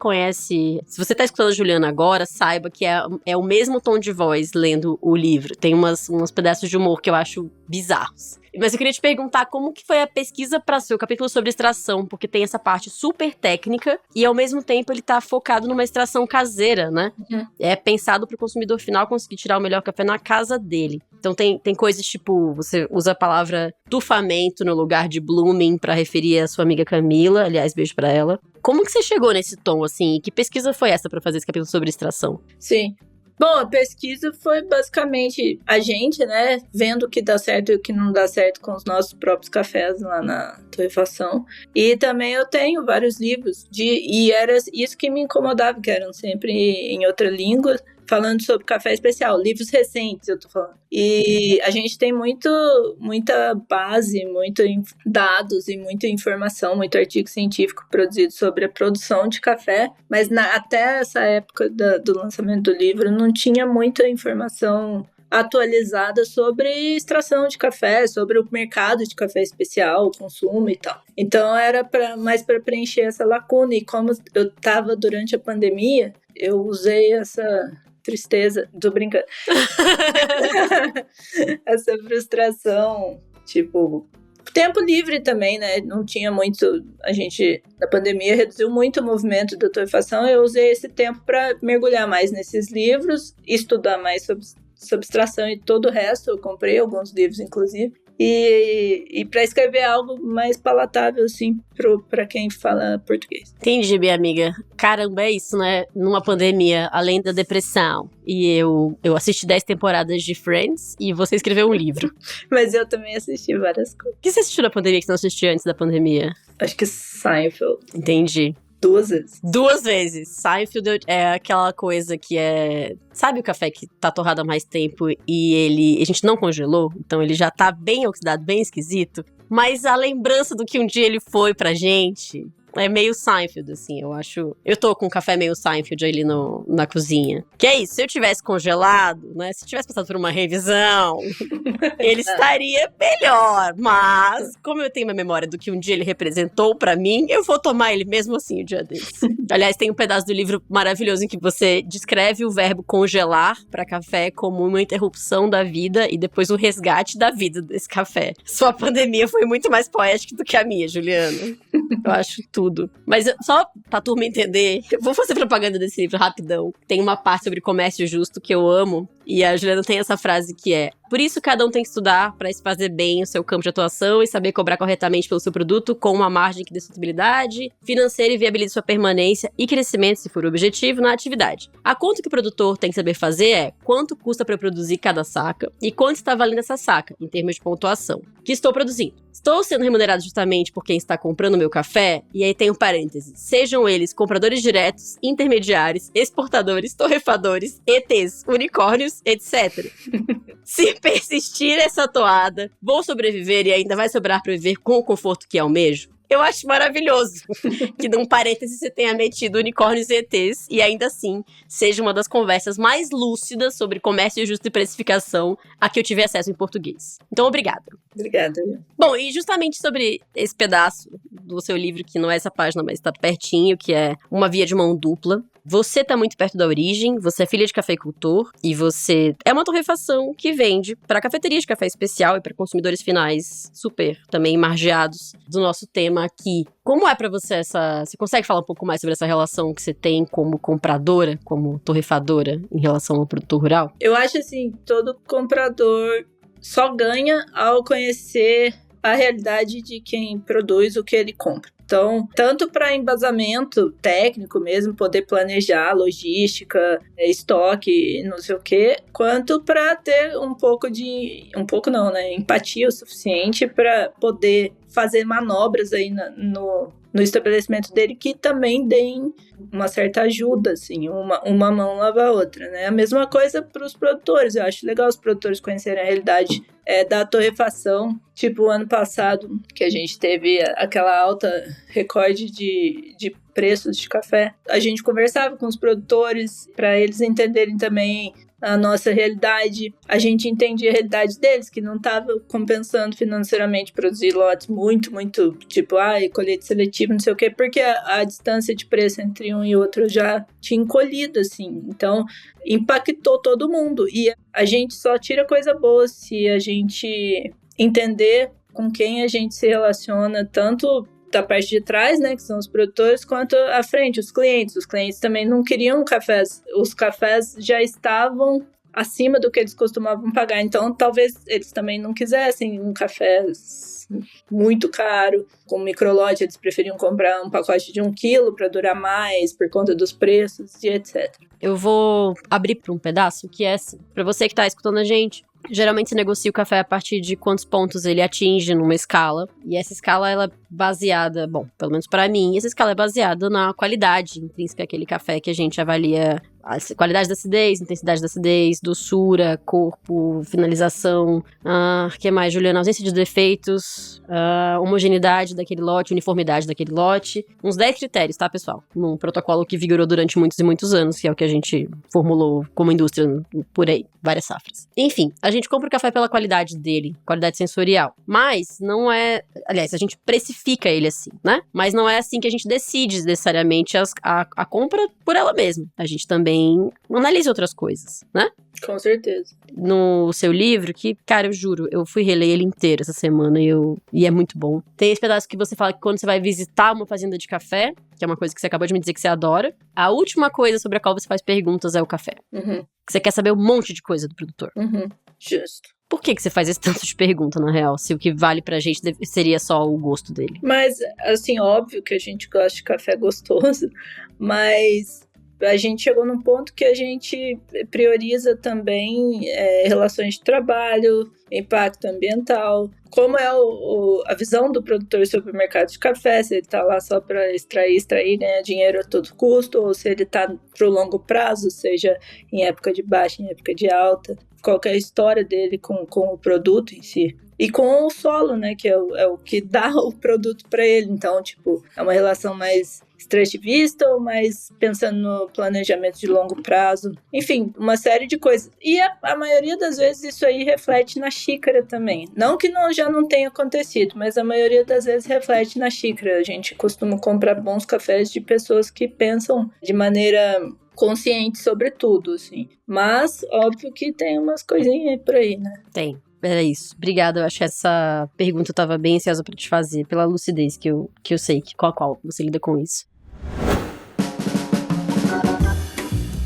tá escutando a Juliana agora, saiba que é o mesmo tom de voz lendo o livro. Tem uns pedaços de humor que eu acho bizarros. Mas eu queria te perguntar como que foi a pesquisa para seu capítulo sobre extração, porque tem essa parte super técnica e ao mesmo tempo ele tá focado numa extração caseira, né? Uhum. É pensado pro consumidor final conseguir tirar o melhor café na casa dele. Então tem coisas tipo, você usa a palavra tufamento no lugar de blooming pra referir a sua amiga Camila, aliás, beijo pra ela. Como que você chegou nesse tom, assim? E que pesquisa foi essa pra fazer esse capítulo sobre extração? Sim. Bom, a pesquisa foi basicamente a gente, né, vendo o que dá certo e o que não dá certo com os nossos próprios cafés lá na torrefação. E também eu tenho vários livros e era isso que me incomodava, que eram sempre em outra língua, falando sobre café especial, livros recentes, eu tô falando. E a gente tem muita base, muito dados e muita informação, muito artigo científico produzido sobre a produção de café, mas até essa época do lançamento do livro não tinha muita informação atualizada sobre extração de café, sobre o mercado de café especial, o consumo e tal. Então era mais para preencher essa lacuna. E como eu estava durante a pandemia, eu usei essa tristeza, tô brincando, essa frustração, tipo, tempo livre também, né? Não tinha muito, a gente, na pandemia, reduziu muito o movimento da torrefação. Eu usei esse tempo para mergulhar mais nesses livros, estudar mais sobre subtração e todo o resto. Eu comprei alguns livros, inclusive. E para escrever algo mais palatável, assim, para quem fala português. Entendi, minha amiga. Caramba, é isso, né? Numa pandemia, além da depressão. E eu assisti 10 temporadas de Friends e você escreveu um livro. Mas eu também assisti várias coisas. O que você assistiu na pandemia que você não assistia antes da pandemia? Acho que Seinfeld. Entendi. 2 vezes. 2 vezes. Seinfeld é aquela coisa que é... Sabe o café que tá torrado há mais tempo e a gente não congelou? Então ele já tá bem oxidado, bem esquisito. Mas a lembrança do que um dia ele foi pra gente... É meio Seinfeld, assim, eu acho. Eu tô com um café meio Seinfeld ali na cozinha. Que é isso, se eu tivesse congelado, né? Se tivesse passado por uma revisão, ele estaria melhor. Mas, como eu tenho uma memória do que um dia ele representou pra mim, eu vou tomar ele mesmo assim o dia desse. Aliás, tem um pedaço do livro maravilhoso em que você descreve o verbo congelar pra café como uma interrupção da vida e depois o resgate da vida desse café. Sua pandemia foi muito mais poética do que a minha, Juliana. Eu acho tudo. Mas só pra turma entender, eu vou fazer propaganda desse livro rapidão. Tem uma parte sobre comércio justo que eu amo. E a Juliana tem essa frase que é: por isso cada um tem que estudar para se fazer bem o seu campo de atuação e saber cobrar corretamente pelo seu produto com uma margem que dê sustentabilidade financeira e viabilize sua permanência e crescimento, se for o objetivo, na atividade. A conta que o produtor tem que saber fazer é quanto custa para produzir cada saca e quanto está valendo essa saca, em termos de pontuação, que estou produzindo. Estou sendo remunerado justamente por quem está comprando meu café? E aí tem um parêntese. Sejam eles compradores diretos, intermediários, exportadores, torrefadores, ETs, unicórnios, etc. Se persistir essa toada, vou sobreviver e ainda vai sobrar para viver com o conforto que almejo? Eu acho maravilhoso que, num parêntese, você tenha metido unicórnios e ETs e ainda assim seja uma das conversas mais lúcidas sobre comércio justo e precificação a que eu tive acesso em português. Então, obrigada. Obrigada. Bom, e justamente sobre esse pedaço do seu livro, que não é essa página, mas tá pertinho, que é Uma Via de Mão Dupla. Você tá muito perto da origem, você é filha de cafeicultor e você é uma torrefação que vende para cafeterias de café especial e para consumidores finais super também margeados do nosso tema aqui. Como é para você você consegue falar um pouco mais sobre essa relação que você tem como compradora, como torrefadora em relação ao produtor rural? Eu acho assim, todo comprador só ganha ao conhecer a realidade de quem produz o que ele compra. Então, tanto para embasamento técnico mesmo, poder planejar logística, estoque, não sei o quê, quanto para ter um pouco empatia o suficiente para poder fazer manobras aí no estabelecimento dele que também deem uma certa ajuda, assim, uma mão lava a outra, né? A mesma coisa para os produtores. Eu acho legal os produtores conhecerem a realidade da torrefação. Tipo, o ano passado, que a gente teve aquela alta recorde de preços de café, a gente conversava com os produtores para eles entenderem também a nossa realidade. A gente entendia a realidade deles, que não estava compensando financeiramente produzir lotes muito, muito, tipo, colheita seletiva, não sei o quê, porque a distância de preço entre um e outro já tinha encolhido, assim. Então, impactou todo mundo. E a gente só tira coisa boa se a gente entender com quem a gente se relaciona, tanto da parte de trás, né, que são os produtores, quanto à frente, os clientes. Os clientes também não queriam cafés. Os cafés já estavam acima do que eles costumavam pagar. Então, talvez eles também não quisessem um café muito caro. Com microlote, eles preferiam comprar um pacote de 1 quilo para durar mais, por conta dos preços e etc. Eu vou abrir para um pedaço que é assim, para você que está escutando a gente. Geralmente se negocia o café a partir de quantos pontos ele atinge numa escala. E essa escala, ela baseada, bom, pelo menos pra mim, essa escala é baseada na qualidade intrínseca daquele café que a gente avalia a qualidade da acidez, intensidade da acidez, doçura, corpo, finalização, que mais, Juliana? Ausência de defeitos, homogeneidade daquele lote, uniformidade daquele lote. Uns 10 critérios, tá, pessoal? Num protocolo que vigorou durante muitos e muitos anos, que é o que a gente formulou como indústria por aí, várias safras. Enfim, a gente compra o café pela qualidade dele, qualidade sensorial. Mas não é... Aliás, a gente precifica ele assim, né? Mas não é assim que a gente decide necessariamente a compra por ela mesma. A gente também analisa outras coisas, né? Com certeza. No seu livro, que, cara, eu juro, eu fui reler ele inteiro essa semana e é muito bom. Tem esse pedaço que você fala que quando você vai visitar uma fazenda de café, que é uma coisa que você acabou de me dizer que você adora, a última coisa sobre a qual você faz perguntas é o café. Uhum. Que você quer saber um monte de coisa do produtor. Uhum. Justo. Por que você faz esse tanto de pergunta, na real? Se o que vale pra gente seria só o gosto dele. Mas, assim, óbvio que a gente gosta de café gostoso, mas... A gente chegou num ponto que a gente prioriza também relações de trabalho, impacto ambiental, como é a visão do produtor sobre o mercado de café, se ele está lá só para extrair, ganhar dinheiro a todo custo, ou se ele está para o longo prazo, seja em época de baixa, em época de alta, qual que é a história dele com o produto em si. E com o solo, né, que é o que dá o produto para ele. Então, tipo, é uma relação mais extrativista ou mais pensando no planejamento de longo prazo. Enfim, uma série de coisas. E a maioria das vezes isso aí reflete na xícara também. Não que já não tenha acontecido, mas a maioria das vezes reflete na xícara. A gente costuma comprar bons cafés de pessoas que pensam de maneira consciente sobre tudo, assim. Mas, óbvio que tem umas coisinhas por aí, né? Tem. Era isso. Obrigada, eu acho que essa pergunta eu tava bem ansiosa pra te fazer, pela lucidez que eu sei que qual você lida com isso.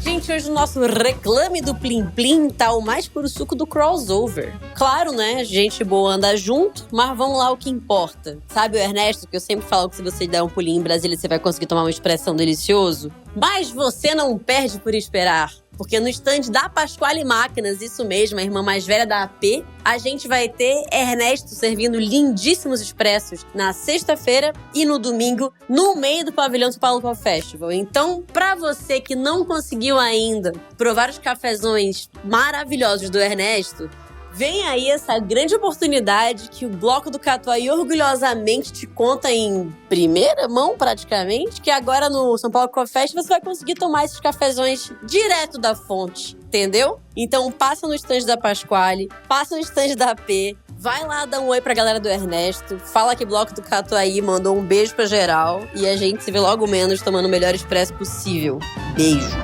Gente, hoje o nosso reclame do Plim Plim tá o mais puro suco do crossover. Claro, né? Gente boa anda junto, mas vamos lá o que importa. Sabe o Ernesto, que eu sempre falo que se você der um pulinho em Brasília, você vai conseguir tomar uma expressão delicioso? Mas você não perde por esperar. Porque no stand da Pasquale Máquinas, isso mesmo, a irmã mais velha da AP, a gente vai ter Ernesto servindo lindíssimos expressos na sexta-feira e no domingo, no meio do pavilhão São Paulo Coffee Festival. Então, pra você que não conseguiu ainda provar os cafezões maravilhosos do Ernesto, vem aí essa grande oportunidade que o Bloco do Catuai orgulhosamente te conta em primeira mão, praticamente, que agora no São Paulo Coffee Festival você vai conseguir tomar esses cafezões direto da fonte, entendeu? Então passa no stand da Pasquale, passa no stand da AP, vai lá dar um oi pra galera do Ernesto, fala que Bloco do Catuai mandou um beijo pra geral e a gente se vê logo menos tomando o melhor expresso possível. Beijo!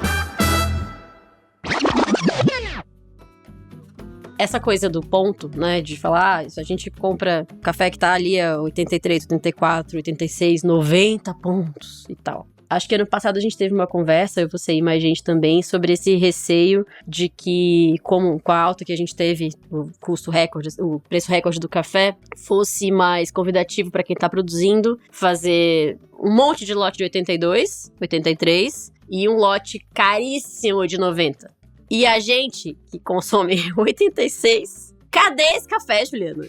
Essa coisa do ponto, né, de falar, se a gente compra café que tá ali a 83, 84, 86, 90 pontos e tal. Acho que ano passado a gente teve uma conversa, eu, você e mais gente também, sobre esse receio de que, com a alta que a gente teve, o custo recorde, o preço recorde do café, fosse mais convidativo para quem tá produzindo, fazer um monte de lote de 82, 83 e um lote caríssimo de 90. E a gente, que consome 86, cadê esse café, Juliana?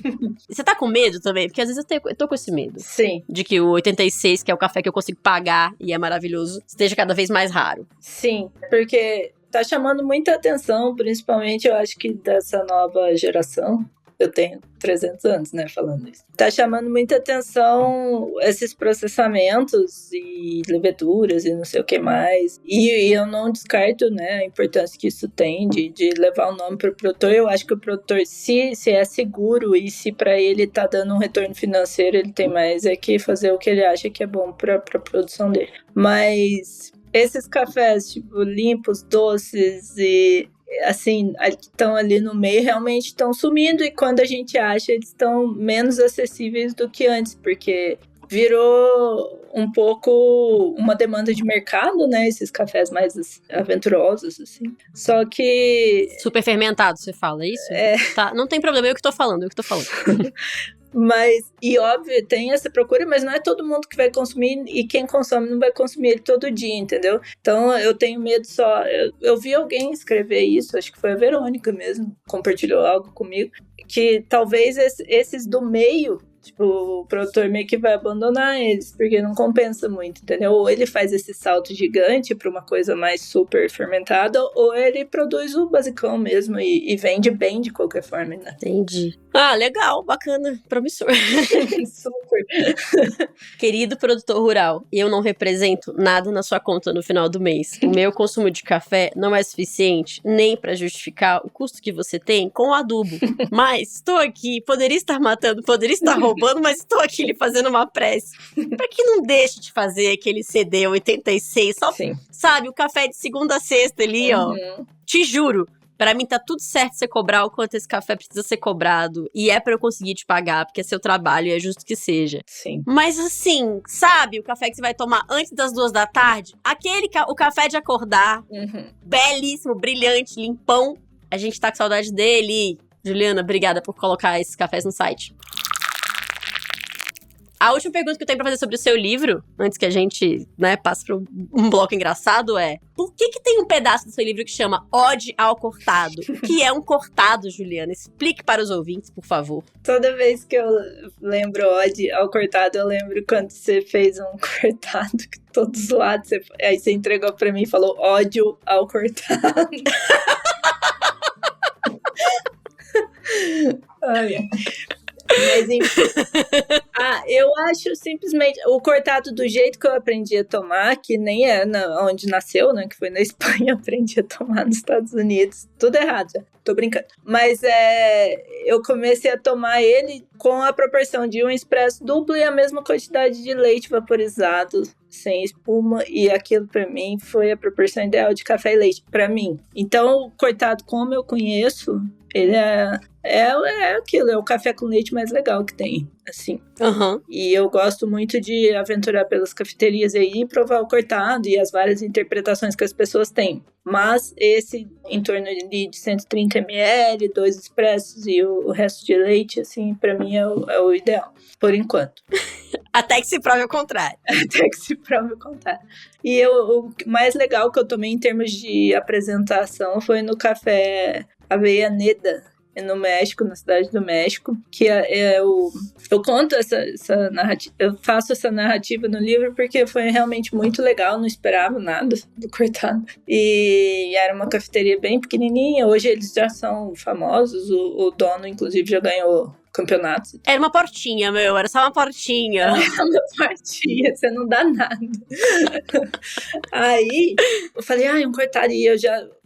Você tá com medo também? Porque às vezes eu tô com esse medo. Sim. De que o 86, que é o café que eu consigo pagar e é maravilhoso, esteja cada vez mais raro. Sim, porque tá chamando muita atenção, principalmente eu acho que dessa nova geração. Eu tenho 300 anos, né, falando isso. Tá chamando muita atenção esses processamentos e leveduras e não sei o que mais. E eu não descarto, né, a importância que isso tem de levar o nome pro produtor. Eu acho que o produtor, se é seguro e se para ele tá dando um retorno financeiro, ele tem mais que fazer o que ele acha que é bom pra produção dele. Mas esses cafés, tipo, limpos, doces e assim, que estão ali no meio realmente estão sumindo, e quando a gente acha, eles estão menos acessíveis do que antes, porque virou um pouco uma demanda de mercado, né, esses cafés mais aventurosos, assim. Só que... Super fermentado, você fala, é isso? Tá, não tem problema, eu que tô falando. Mas, e óbvio, tem essa procura, mas não é todo mundo que vai consumir, e quem consome não vai consumir ele todo dia, entendeu? Então, eu tenho medo só... Eu vi alguém escrever isso, acho que foi a Verônica mesmo, compartilhou algo comigo, que talvez esses do meio Tipo, o produtor meio que vai abandonar eles, porque não compensa muito, entendeu? Ou ele faz esse salto gigante pra uma coisa mais super fermentada, ou ele produz o basicão mesmo e vende bem de qualquer forma, né? Entendi. Ah, legal, bacana, promissor. Super. Querido produtor rural, eu não represento nada na sua conta no final do mês. O meu consumo de café não é suficiente nem pra justificar o custo que você tem com o adubo. Mas estou aqui, poderia estar matando, poderia estar roubando, mas estou aqui lhe fazendo uma prece. Pra que não deixe de fazer aquele CD 86, só, Sim. sabe, o café de segunda a sexta ali, ó. Te juro. Pra mim tá tudo certo você cobrar o quanto esse café precisa ser cobrado. E é pra eu conseguir te pagar, porque é seu trabalho e é justo que seja. Sim. Mas assim, sabe o café que você vai tomar antes das 2 da tarde? O café de acordar, belíssimo, brilhante, limpão. A gente tá com saudade dele. Juliana, obrigada por colocar esses cafés no site. A última pergunta que eu tenho pra fazer sobre o seu livro, antes que a gente, passe pra um bloco engraçado, é: por que tem um pedaço do seu livro que chama Ode ao Cortado? O que é um cortado, Juliana? Explique para os ouvintes, por favor. Toda vez que eu lembro Ode ao Cortado, eu lembro quando você fez um cortado que todos os lados, aí você entregou pra mim e falou ódio ao cortado. Olha. Mas enfim. Eu acho simplesmente o cortado do jeito que eu aprendi a tomar, que nem é onde nasceu, né? Que foi na Espanha, eu aprendi a tomar nos Estados Unidos. Tudo errado, já. Tô brincando. Mas eu comecei a tomar ele com a proporção de um expresso duplo e a mesma quantidade de leite vaporizado, sem espuma. E aquilo pra mim foi a proporção ideal de café e leite, pra mim. Então, o cortado como eu conheço, ele é aquilo, é o café com leite mais legal que tem, assim. E eu gosto muito de aventurar pelas cafeterias aí e provar o cortado e as várias interpretações que as pessoas têm. Mas esse, em torno de 130 ml, 2 expressos e o resto de leite, assim, pra mim é o ideal, por enquanto. Até que se prove o contrário. Até que se prove o contrário. E o mais legal que eu tomei em termos de apresentação foi no café Avellaneda, no México, na cidade do México, que eu conto essa narrativa, eu faço essa narrativa no livro porque foi realmente muito legal, não esperava nada do cortado. E era uma cafeteria bem pequenininha, hoje eles já são famosos, o dono inclusive já ganhou campeonatos. Era uma portinha, era só uma portinha. Era uma portinha, você não dá nada. Aí, eu falei, um cortado, e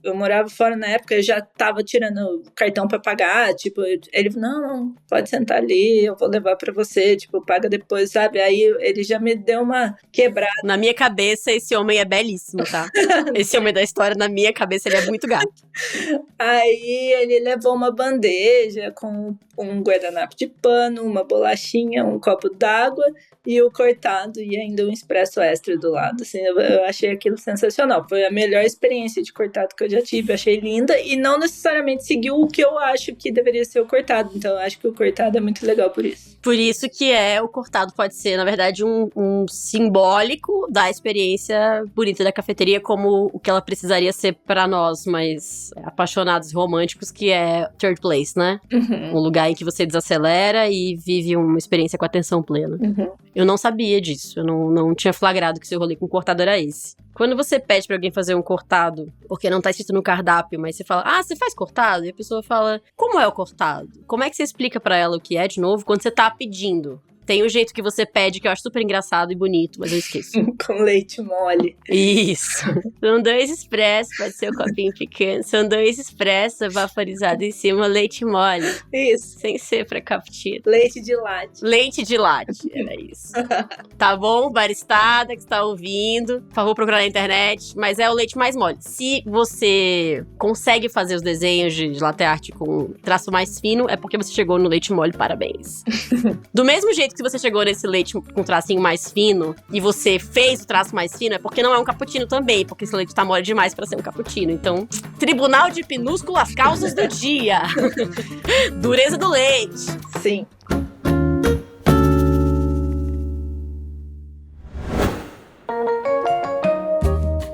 eu morava fora na época, eu já tava tirando o cartão pra pagar, tipo, ele falou, não, pode sentar ali, eu vou levar pra você, tipo, paga depois, sabe? Aí ele já me deu uma quebrada. Na minha cabeça, esse homem é belíssimo, tá? Esse homem da história, na minha cabeça, ele é muito gato. Aí ele levou uma bandeja com um guardanapo de pano, uma bolachinha, um copo d'água e o cortado e ainda um expresso extra do lado. Assim, eu achei aquilo sensacional. Foi a melhor experiência de cortado que eu já tive. Achei linda e não necessariamente seguiu o que eu acho que deveria ser o cortado. Então eu acho que o cortado é muito legal por isso. Por isso que o cortado pode ser, na verdade, um simbólico da experiência bonita da cafeteria, como o que ela precisaria ser para nós, mais apaixonados e românticos, que é Third Place, né? Um lugar em que você desacelera e vive uma experiência com atenção plena. Eu não sabia disso, eu não tinha flagrado que seu rolê com cortado era esse. Quando você pede pra alguém fazer um cortado, porque não tá escrito no cardápio, mas você fala, você faz cortado? E a pessoa fala, como é o cortado? Como é que você explica pra ela o que é, de novo, quando você tá pedindo? Tem o jeito que você pede, que eu acho super engraçado e bonito, mas eu esqueço. Com leite mole. Isso. São 2 expressos, pode ser um copinho pequeno. São 2 expressos vaporizados em cima, leite mole. Isso. Sem ser pra cappuccino. Leite de latte. Leite de latte, era isso. Tá bom, baristada que está ouvindo, por favor, procurar na internet, mas é o leite mais mole. Se você consegue fazer os desenhos de latte art com traço mais fino, é porque você chegou no leite mole, parabéns. Do mesmo jeito que você chegou nesse leite com tracinho mais fino e você fez o traço mais fino, é porque não é um cappuccino também, porque esse leite tá mole demais pra ser um cappuccino. Então, Tribunal de Pinúsculo, as causas do dia. Dureza do leite. Sim.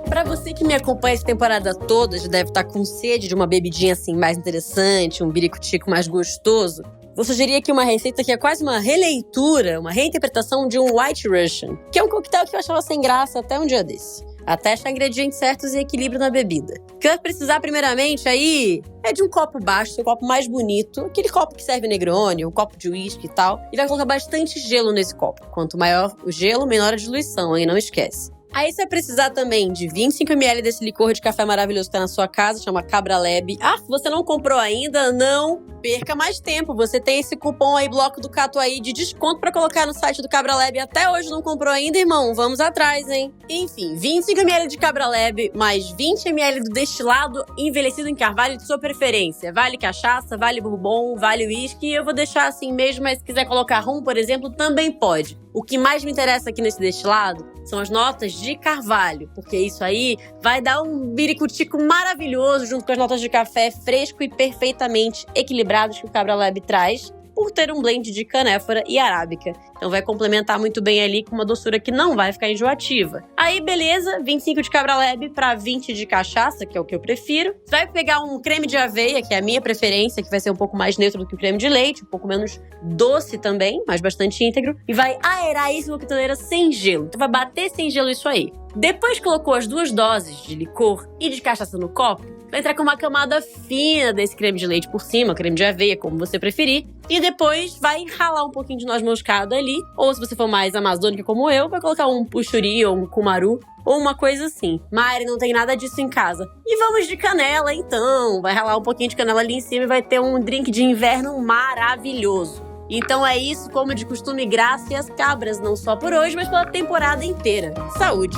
Pra você que me acompanha essa temporada toda, já deve estar com sede de uma bebidinha assim mais interessante, um biricutico mais gostoso. vou sugerir aqui uma receita que é quase uma releitura, uma reinterpretação de um White Russian, que é um coquetel que eu achava sem graça até um dia desse. Até achar ingredientes certos e equilíbrio na bebida. O que vai precisar primeiramente aí é de um copo baixo, um copo mais bonito, aquele copo que serve Negroni, um copo de uísque e tal, e vai colocar bastante gelo nesse copo. Quanto maior o gelo, menor a diluição, hein? Não esquece. Aí você vai precisar também de 25 ml desse licor de café maravilhoso que tá na sua casa, chama Cabra Lab. Ah, você não comprou ainda? Não perca mais tempo. Você tem esse cupom aí, Bloco do Catuai, de desconto pra colocar no site do Cabra Lab. Até hoje não comprou ainda, irmão? Vamos atrás, hein? Enfim, 25 ml de Cabra Lab, mais 20 ml do destilado envelhecido em carvalho de sua preferência. Vale cachaça, vale bourbon, vale uísque. Eu vou deixar assim mesmo, mas se quiser colocar rum, por exemplo, também pode. O que mais me interessa aqui nesse destilado são as notas de carvalho, porque isso aí vai dar um biricutico maravilhoso junto com as notas de café fresco e perfeitamente equilibrados que o Cabra Lab traz, por ter um blend de canéfora e arábica. Então vai complementar muito bem ali com uma doçura que não vai ficar enjoativa. Aí, beleza, 25 de Cabra Lab para 20 de cachaça, que é o que eu prefiro. Você vai pegar um creme de aveia, que é a minha preferência, que vai ser um pouco mais neutro do que o creme de leite, um pouco menos doce também, mas bastante íntegro. E vai aerar isso na coqueteleira sem gelo. Então vai bater sem gelo isso aí. Depois que colocou as 2 doses de licor e de cachaça no copo, vai entrar com uma camada fina desse creme de leite por cima, creme de aveia, como você preferir. E depois vai ralar um pouquinho de noz moscada ali. Ou se você for mais amazônica como eu, vai colocar um puxuri ou um cumaru. Ou uma coisa assim. Mari, não tem nada disso em casa. E vamos de canela, então. Vai ralar um pouquinho de canela ali em cima e vai ter um drink de inverno maravilhoso. Então é isso, como de costume, graça e as cabras. Não só por hoje, mas pela temporada inteira. Saúde!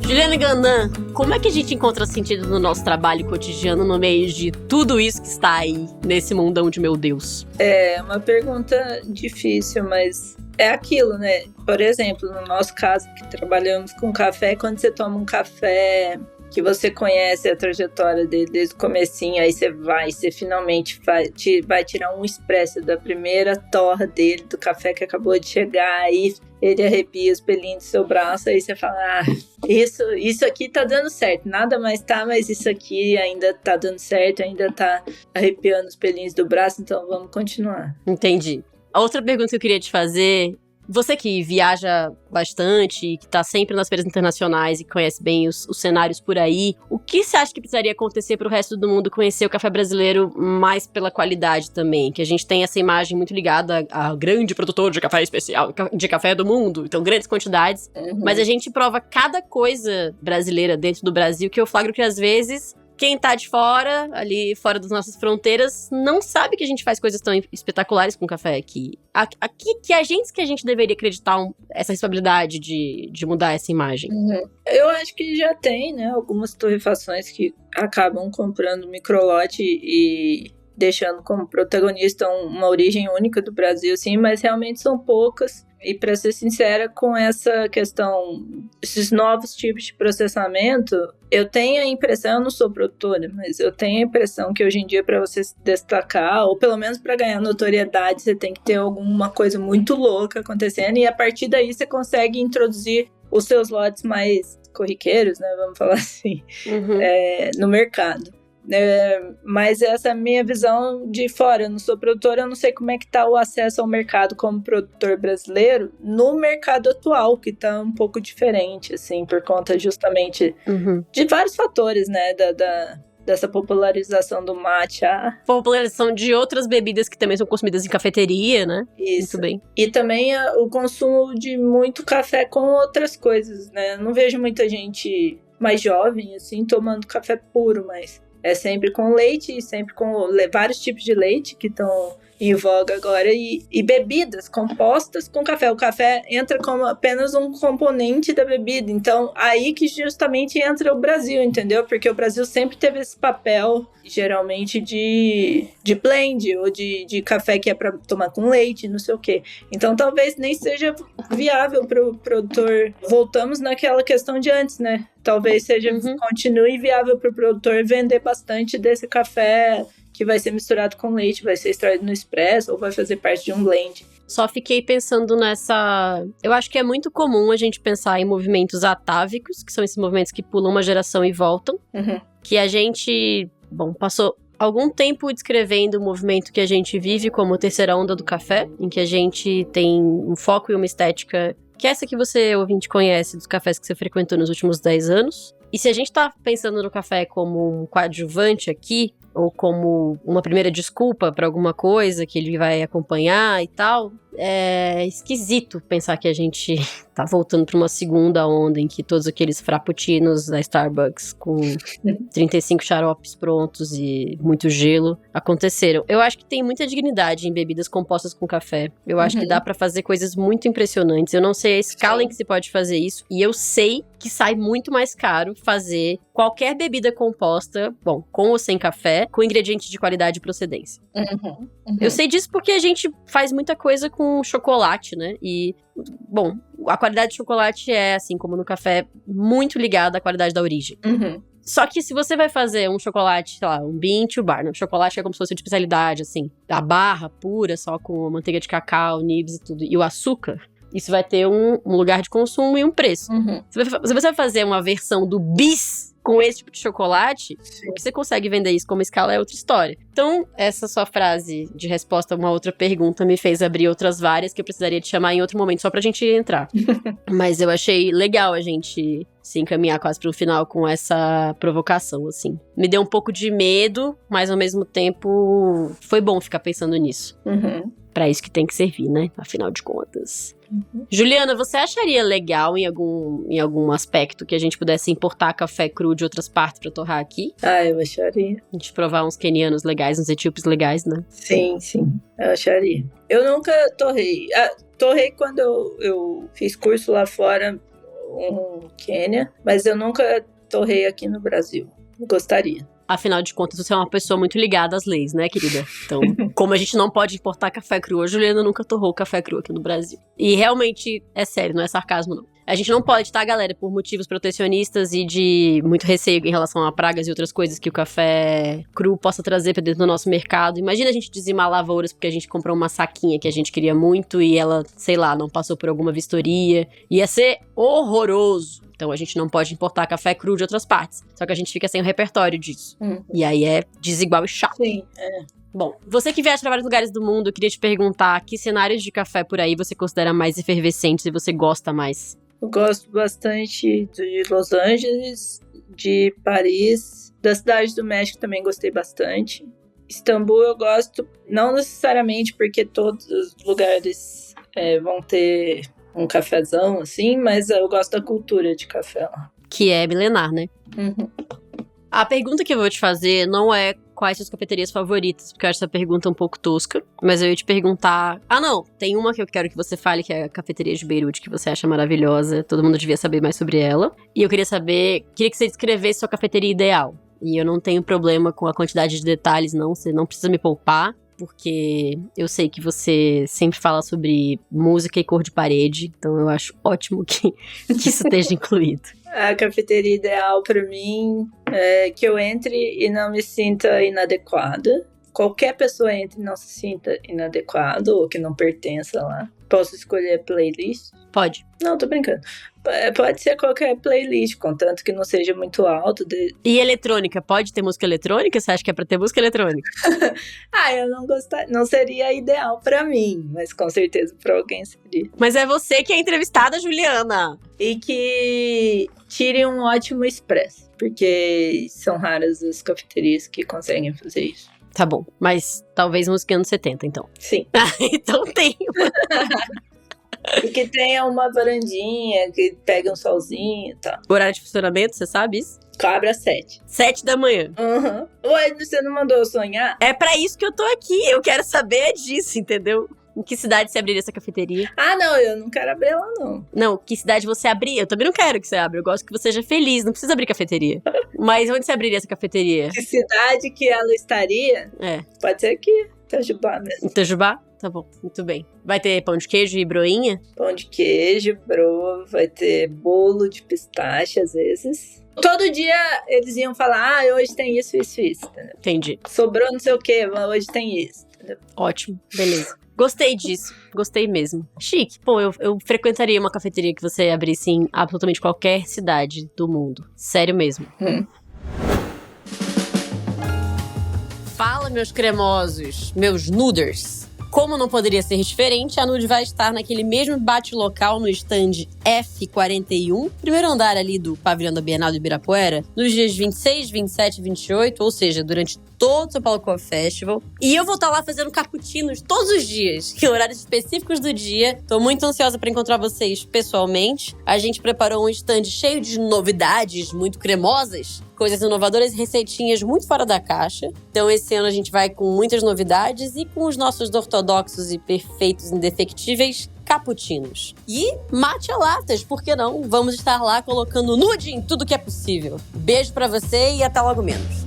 Juliana Gandan, como é que a gente encontra sentido no nosso trabalho cotidiano no meio de tudo isso que está aí, nesse mundão de meu Deus? É uma pergunta difícil, mas é aquilo, né? Por exemplo, no nosso caso, que trabalhamos com café, quando você toma um café que você conhece a trajetória dele desde o comecinho, aí você finalmente vai tirar um expresso da primeira torra dele, do café que acabou de chegar, aí ele arrepia os pelinhos do seu braço, aí você fala, isso aqui tá dando certo, nada mais tá, mas isso aqui ainda tá dando certo, ainda tá arrepiando os pelinhos do braço, então vamos continuar. Entendi. A outra pergunta que eu queria te fazer, você que viaja bastante, que tá sempre nas feiras internacionais e conhece bem os cenários por aí, o que você acha que precisaria acontecer pro resto do mundo conhecer o café brasileiro mais pela qualidade também? Que a gente tem essa imagem muito ligada a grande produtor de café especial, de café do mundo, então grandes quantidades, mas a gente prova cada coisa brasileira dentro do Brasil que eu flagro que às vezes quem tá de fora, ali fora das nossas fronteiras, não sabe que a gente faz coisas tão espetaculares com café aqui. Aqui que a gente deveria acreditar essa responsabilidade de mudar essa imagem. Eu acho que já tem, né, algumas torrefações que acabam comprando microlote e deixando como protagonista uma origem única do Brasil, sim, mas realmente são poucas. E para ser sincera, com essa questão, esses novos tipos de processamento, eu tenho a impressão, eu não sou produtora, mas eu tenho a impressão que hoje em dia para você se destacar, ou pelo menos para ganhar notoriedade, você tem que ter alguma coisa muito louca acontecendo, e a partir daí você consegue introduzir os seus lotes mais corriqueiros, né, vamos falar assim, no mercado. Mas essa é a minha visão de fora. Eu não sou produtora, eu não sei como é que tá o acesso ao mercado como produtor brasileiro no mercado atual, que tá um pouco diferente, assim, por conta justamente de vários fatores, né, dessa popularização do matcha. Popularização de outras bebidas que também são consumidas em cafeteria, né? Isso. Muito bem. E também o consumo de muito café com outras coisas, né? Eu não vejo muita gente mais jovem, assim, tomando café puro, mas é sempre com leite e sempre com vários tipos de leite que estão em voga agora e bebidas compostas com café. O café entra como apenas um componente da bebida. Então, aí que justamente entra o Brasil, entendeu? Porque o Brasil sempre teve esse papel, geralmente, de blend ou de café que é para tomar com leite, não sei o quê. Então, talvez nem seja viável para o produtor. Voltamos naquela questão de antes, né? Talvez continue viável para o produtor vender bastante desse café que vai ser misturado com leite, vai ser extraído no expresso ou vai fazer parte de um blend. Só fiquei pensando nessa... Eu acho que é muito comum a gente pensar em movimentos atávicos, que são esses movimentos que pulam uma geração e voltam. Que a gente, passou algum tempo descrevendo o movimento que a gente vive como terceira onda do café, em que a gente tem um foco e uma estética que é essa que você, ouvinte, conhece dos cafés que você frequentou nos últimos 10 anos. E se a gente tá pensando no café como um coadjuvante aqui, ou como uma primeira desculpa pra alguma coisa que ele vai acompanhar e tal, é esquisito pensar que a gente tá voltando pra uma segunda onda em que todos aqueles frappuccinos da Starbucks com 35 xaropes prontos e muito gelo aconteceram. Eu acho que tem muita dignidade em bebidas compostas com café. Eu acho que dá pra fazer coisas muito impressionantes. Eu não sei a escala em que se pode fazer isso, e eu sei que sai muito mais caro fazer qualquer bebida composta, com ou sem café, com ingredientes de qualidade e procedência. Eu sei disso porque a gente faz muita coisa com chocolate, né? E, a qualidade de chocolate é, assim como no café, muito ligada à qualidade da origem. Só que se você vai fazer um chocolate, sei lá, um bean to bar, né? Um chocolate que é como se fosse de especialidade, assim, a barra pura, só com manteiga de cacau, nibs e tudo, e o açúcar, isso vai ter um lugar de consumo e um preço. Se você vai fazer uma versão do bis com esse tipo de chocolate, o que você consegue vender isso como escala é outra história. Então, essa sua frase de resposta a uma outra pergunta me fez abrir outras várias que eu precisaria te chamar em outro momento, só pra gente entrar. Mas eu achei legal a gente se encaminhar quase pro final com essa provocação, assim. Me deu um pouco de medo, mas ao mesmo tempo foi bom ficar pensando nisso. Pra isso que tem que servir, né? Afinal de contas. Juliana, você acharia legal em algum aspecto que a gente pudesse importar café cru de outras partes pra torrar aqui? Eu acharia. A gente provar uns quenianos legais, uns etíopes legais, né? Sim, eu acharia. Eu nunca torrei. Torrei quando eu fiz curso lá fora, no Quênia, mas eu nunca torrei aqui no Brasil. Gostaria. Afinal de contas, você é uma pessoa muito ligada às leis, né, querida? Então, como a gente não pode importar café cru, a Juliana nunca torrou café cru aqui no Brasil. E realmente, é sério, não é sarcasmo, não. A gente não pode, tá, galera, por motivos protecionistas e de muito receio em relação a pragas e outras coisas que o café cru possa trazer pra dentro do nosso mercado. Imagina a gente dizimar lavouras porque a gente comprou uma saquinha que a gente queria muito e ela, sei lá, não passou por alguma vistoria. Ia ser horroroso. Então a gente não pode importar café cru de outras partes. Só que a gente fica sem o repertório disso. E aí é desigual e chato. Sim, Bom, você que viaja para vários lugares do mundo, eu queria te perguntar que cenários de café por aí você considera mais efervescentes e você gosta mais? Eu gosto bastante de Los Angeles, de Paris, da Cidade do México também gostei bastante. Istambul eu gosto, não necessariamente porque todos os lugares vão ter um cafezão, assim, mas eu gosto da cultura de café lá. Que é milenar, né? A pergunta que eu vou te fazer não é quais suas cafeterias favoritas, porque eu acho essa pergunta um pouco tosca, mas eu ia te perguntar... tem uma que eu quero que você fale, que é a cafeteria de Beirute, que você acha maravilhosa, todo mundo devia saber mais sobre ela. E eu queria que você descrevesse sua cafeteria ideal. E eu não tenho problema com a quantidade de detalhes, não, você não precisa me poupar, porque eu sei que você sempre fala sobre música e cor de parede, então eu acho ótimo que isso esteja incluído. A cafeteria ideal pra mim é que eu entre e não me sinta inadequada. Qualquer pessoa entre e não se sinta inadequado ou que não pertença lá. Posso escolher playlist? Pode. Não, tô brincando. Pode ser qualquer playlist, contanto que não seja muito alto. E eletrônica? Pode ter música eletrônica? Você acha que é pra ter música eletrônica? Eu não gostaria. Não seria ideal pra mim, mas com certeza pra alguém seria. Mas é você que é entrevistada, Juliana. E que tire um ótimo expresso, porque são raras as cafeterias que conseguem fazer isso. Tá bom, mas talvez música anos 70, então. Sim. Então tem. E que tenha uma varandinha, que pega um solzinho e tal. Horário de funcionamento, você sabe isso? Abre às 7. 7 da manhã. Ué, você não mandou eu sonhar? É pra isso que eu tô aqui, eu quero saber disso, entendeu? Em que cidade você abriria essa cafeteria? Não, eu não quero abrir ela, não. Não, que cidade você abriria? Eu também não quero que você abra, eu gosto que você seja feliz, não precisa abrir cafeteria. Mas onde você abriria essa cafeteria? Que cidade que ela estaria? Pode ser aqui, Itajubá mesmo. Itajubá? Tá bom, muito bem. Vai ter pão de queijo e broinha? Pão de queijo, broa, vai ter bolo de pistache às vezes. Todo dia eles iam falar, hoje tem isso, entendeu? Entendi. Sobrou não sei o que, hoje tem isso, entendeu? Ótimo, beleza. Gostei disso. Gostei mesmo. Chique. Pô, eu frequentaria uma cafeteria que você abrisse em absolutamente qualquer cidade do mundo. Sério mesmo. Fala, meus cremosos, meus nuders. Como não poderia ser diferente, a Nude vai estar naquele mesmo bate-local no stand F41, primeiro andar ali do pavilhão da Bienal do Ibirapuera, nos dias 26, 27 e 28, ou seja, durante todo o São Paulo Coffee Festival. E eu vou estar lá fazendo cappuccinos todos os dias, em horários específicos do dia. Tô muito ansiosa para encontrar vocês pessoalmente. A gente preparou um stand cheio de novidades muito cremosas, coisas inovadoras e receitinhas muito fora da caixa. Então esse ano a gente vai com muitas novidades e com os nossos ortodoxos e perfeitos, indefectíveis cappuccinos. E matcha latas, por que não? Vamos estar lá colocando nude em tudo que é possível. Beijo pra você e até logo menos.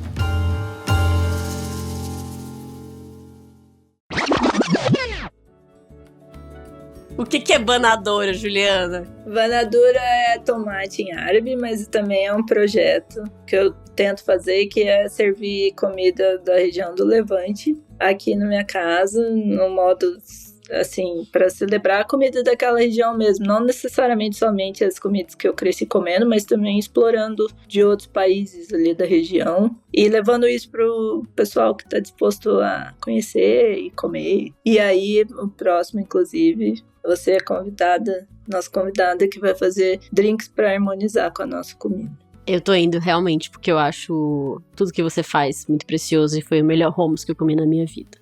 O que é banadora, Juliana? Banadura é tomate em árabe, mas também é um projeto que eu tento fazer, que é servir comida da região do Levante aqui na minha casa, no modo, assim, para celebrar a comida daquela região mesmo. Não necessariamente somente as comidas que eu cresci comendo, mas também explorando de outros países ali da região e levando isso pro pessoal que está disposto a conhecer e comer. E aí, o próximo, inclusive, você é convidada, nossa convidada, que vai fazer drinks para harmonizar com a nossa comida. Eu tô indo realmente, porque eu acho tudo que você faz muito precioso e foi o melhor hummus que eu comi na minha vida.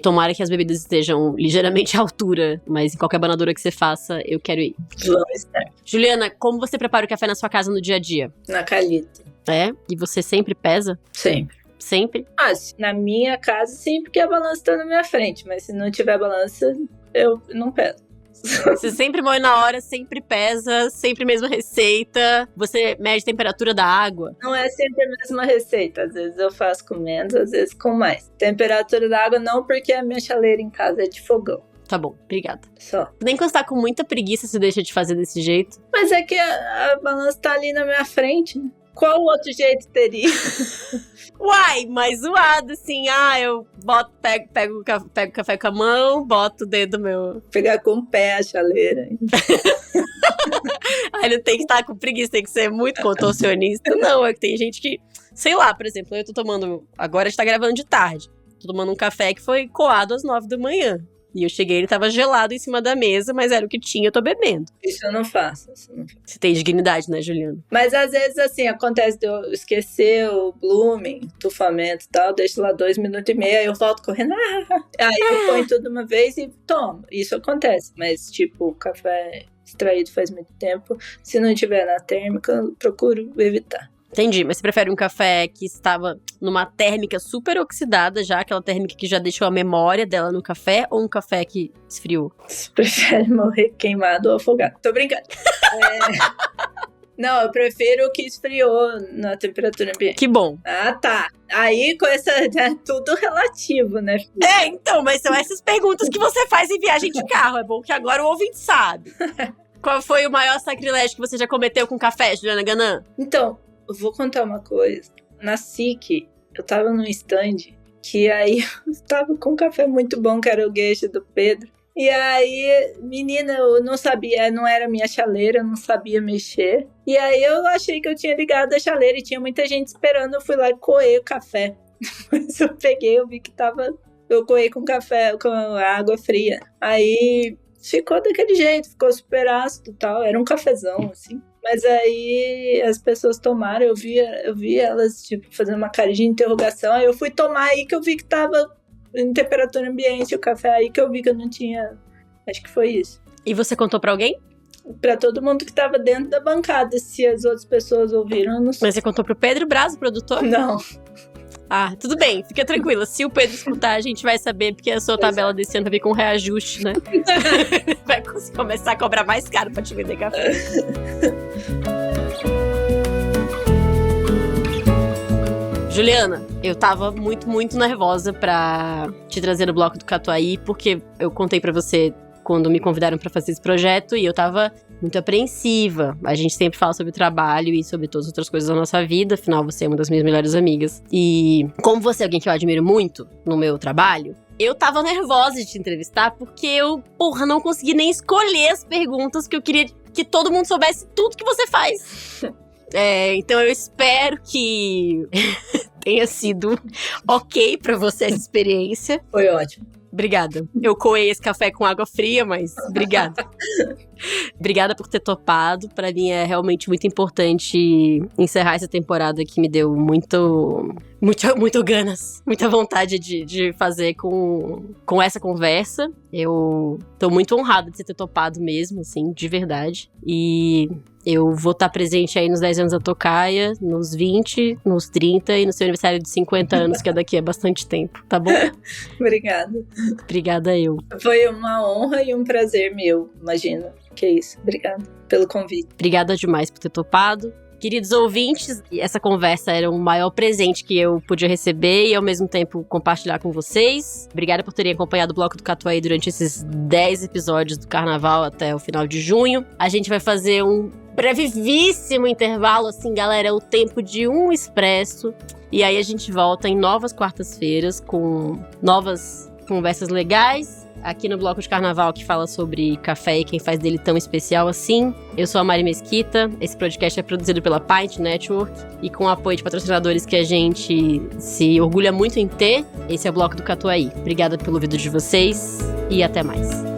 Tomara que as bebidas estejam ligeiramente à altura, mas em qualquer banadora que você faça, eu quero ir. Vamos estar. Juliana, como você prepara o café na sua casa no dia a dia? Na calita. É? E você sempre pesa? Sempre. Sempre? Na minha casa, sim, porque a balança tá na minha frente, mas se não tiver balança, eu não peso. Você sempre moe na hora, sempre pesa, sempre mesma receita. Você mede a temperatura da água? Não é sempre a mesma receita. Às vezes eu faço com menos, às vezes com mais. Temperatura da água não, porque a minha chaleira em casa é de fogão. Tá bom, obrigada. Só. Nem quando você tá com muita preguiça, você deixa de fazer desse jeito. Mas é que a balança tá ali na minha frente, né? Qual outro jeito teria? Uai, mais zoado, assim. Eu pego o café com a mão, boto o dedo meu. Pegar com o pé a chaleira. Não tem que estar com preguiça, tem que ser muito contorcionista. Não, é que tem gente que... Sei lá, por exemplo, eu tô tomando... Agora a gente tá gravando de tarde. Tô tomando um café que foi coado às 9 da manhã. E eu cheguei, ele tava gelado em cima da mesa, mas era o que tinha, eu tô bebendo. Isso eu não faço. Você tem dignidade, né, Juliana? Mas às vezes, assim, acontece de eu esquecer o blooming, tufamento e tal, deixo lá 2 minutos e meio, aí eu volto correndo, aí eu ponho tudo uma vez e tomo. Isso acontece, mas tipo, o café extraído faz muito tempo, se não tiver na térmica, eu procuro evitar. Entendi, mas você prefere um café que estava numa térmica super oxidada já, aquela térmica que já deixou a memória dela no café, ou um café que esfriou? Você prefere morrer queimado ou afogado? Tô brincando. Não, eu prefiro o que esfriou na temperatura ambiente. Que bom. Ah, tá. Aí com essa... É tudo relativo, né? Então, mas são essas perguntas que você faz em viagem de carro. É bom que agora o ouvinte sabe. Qual foi o maior sacrilégio que você já cometeu com café, Juliana Ganan? Então, eu vou contar uma coisa. Na SIC, eu tava num stand que aí eu tava com um café muito bom, que era o gueixe do Pedro. E aí, menina, eu não sabia, não era minha chaleira, eu não sabia mexer. E aí eu achei que eu tinha ligado a chaleira e tinha muita gente esperando, eu fui lá e coei o café. Mas eu peguei, eu vi que eu coei com café, com água fria. Aí ficou daquele jeito, ficou super ácido e tal, era um cafezão, assim. Mas aí as pessoas tomaram, eu vi elas, tipo, fazendo uma carinha de interrogação. Aí eu fui tomar aí que eu vi que tava em temperatura ambiente o café. Aí que eu vi que eu não tinha... Acho que foi isso. E você contou pra alguém? Pra todo mundo que tava dentro da bancada. Se as outras pessoas ouviram, eu não sei. Mas você contou pro Pedro Braz, o produtor? Não. Tudo bem, fica tranquila. Se o Pedro escutar, a gente vai saber, porque a sua tabela desse ano vai vir com reajuste, né? Vai começar a cobrar mais caro pra te vender café. Juliana, eu tava muito, muito nervosa pra te trazer no bloco do Catuai, porque eu contei pra você quando me convidaram pra fazer esse projeto e eu tava muito apreensiva. A gente sempre fala sobre o trabalho e sobre todas as outras coisas da nossa vida, afinal você é uma das minhas melhores amigas. E como você é alguém que eu admiro muito no meu trabalho, Eu tava nervosa de te entrevistar porque eu, não consegui nem escolher as perguntas que eu queria que todo mundo soubesse tudo que você faz. Então eu espero que tenha sido ok pra você essa experiência. Foi ótimo. Obrigada. Eu coei esse café com água fria, mas obrigada. Obrigada por ter topado. Pra mim é realmente muito importante encerrar essa temporada que me deu muito ganas, muita vontade de fazer com essa conversa. Eu tô muito honrada de você ter topado mesmo, assim, de verdade. E eu vou estar presente aí nos 10 anos da Tocaia, nos 20, nos 30 e no seu aniversário de 50 anos, que é daqui a bastante tempo, tá bom? Obrigada. Obrigada eu. Foi uma honra e um prazer meu, imagina. Que isso, obrigada pelo convite. Obrigada demais por ter topado. Queridos ouvintes, essa conversa era o maior presente que eu podia receber e ao mesmo tempo compartilhar com vocês. Obrigada por terem acompanhado o Bloco do Catuai durante esses 10 episódios do Carnaval até o final de junho. A gente vai fazer um brevíssimo intervalo, assim, galera, o tempo de um expresso. E aí a gente volta em novas quartas-feiras com novas conversas legais. Aqui no Bloco de Carnaval, que fala sobre café e quem faz dele tão especial assim. Eu sou a Mari Mesquita, esse podcast é produzido pela Pint Network e com o apoio de patrocinadores que a gente se orgulha muito em ter. Esse é o Bloco do Catuai. Obrigada pelo ouvido de vocês e até mais.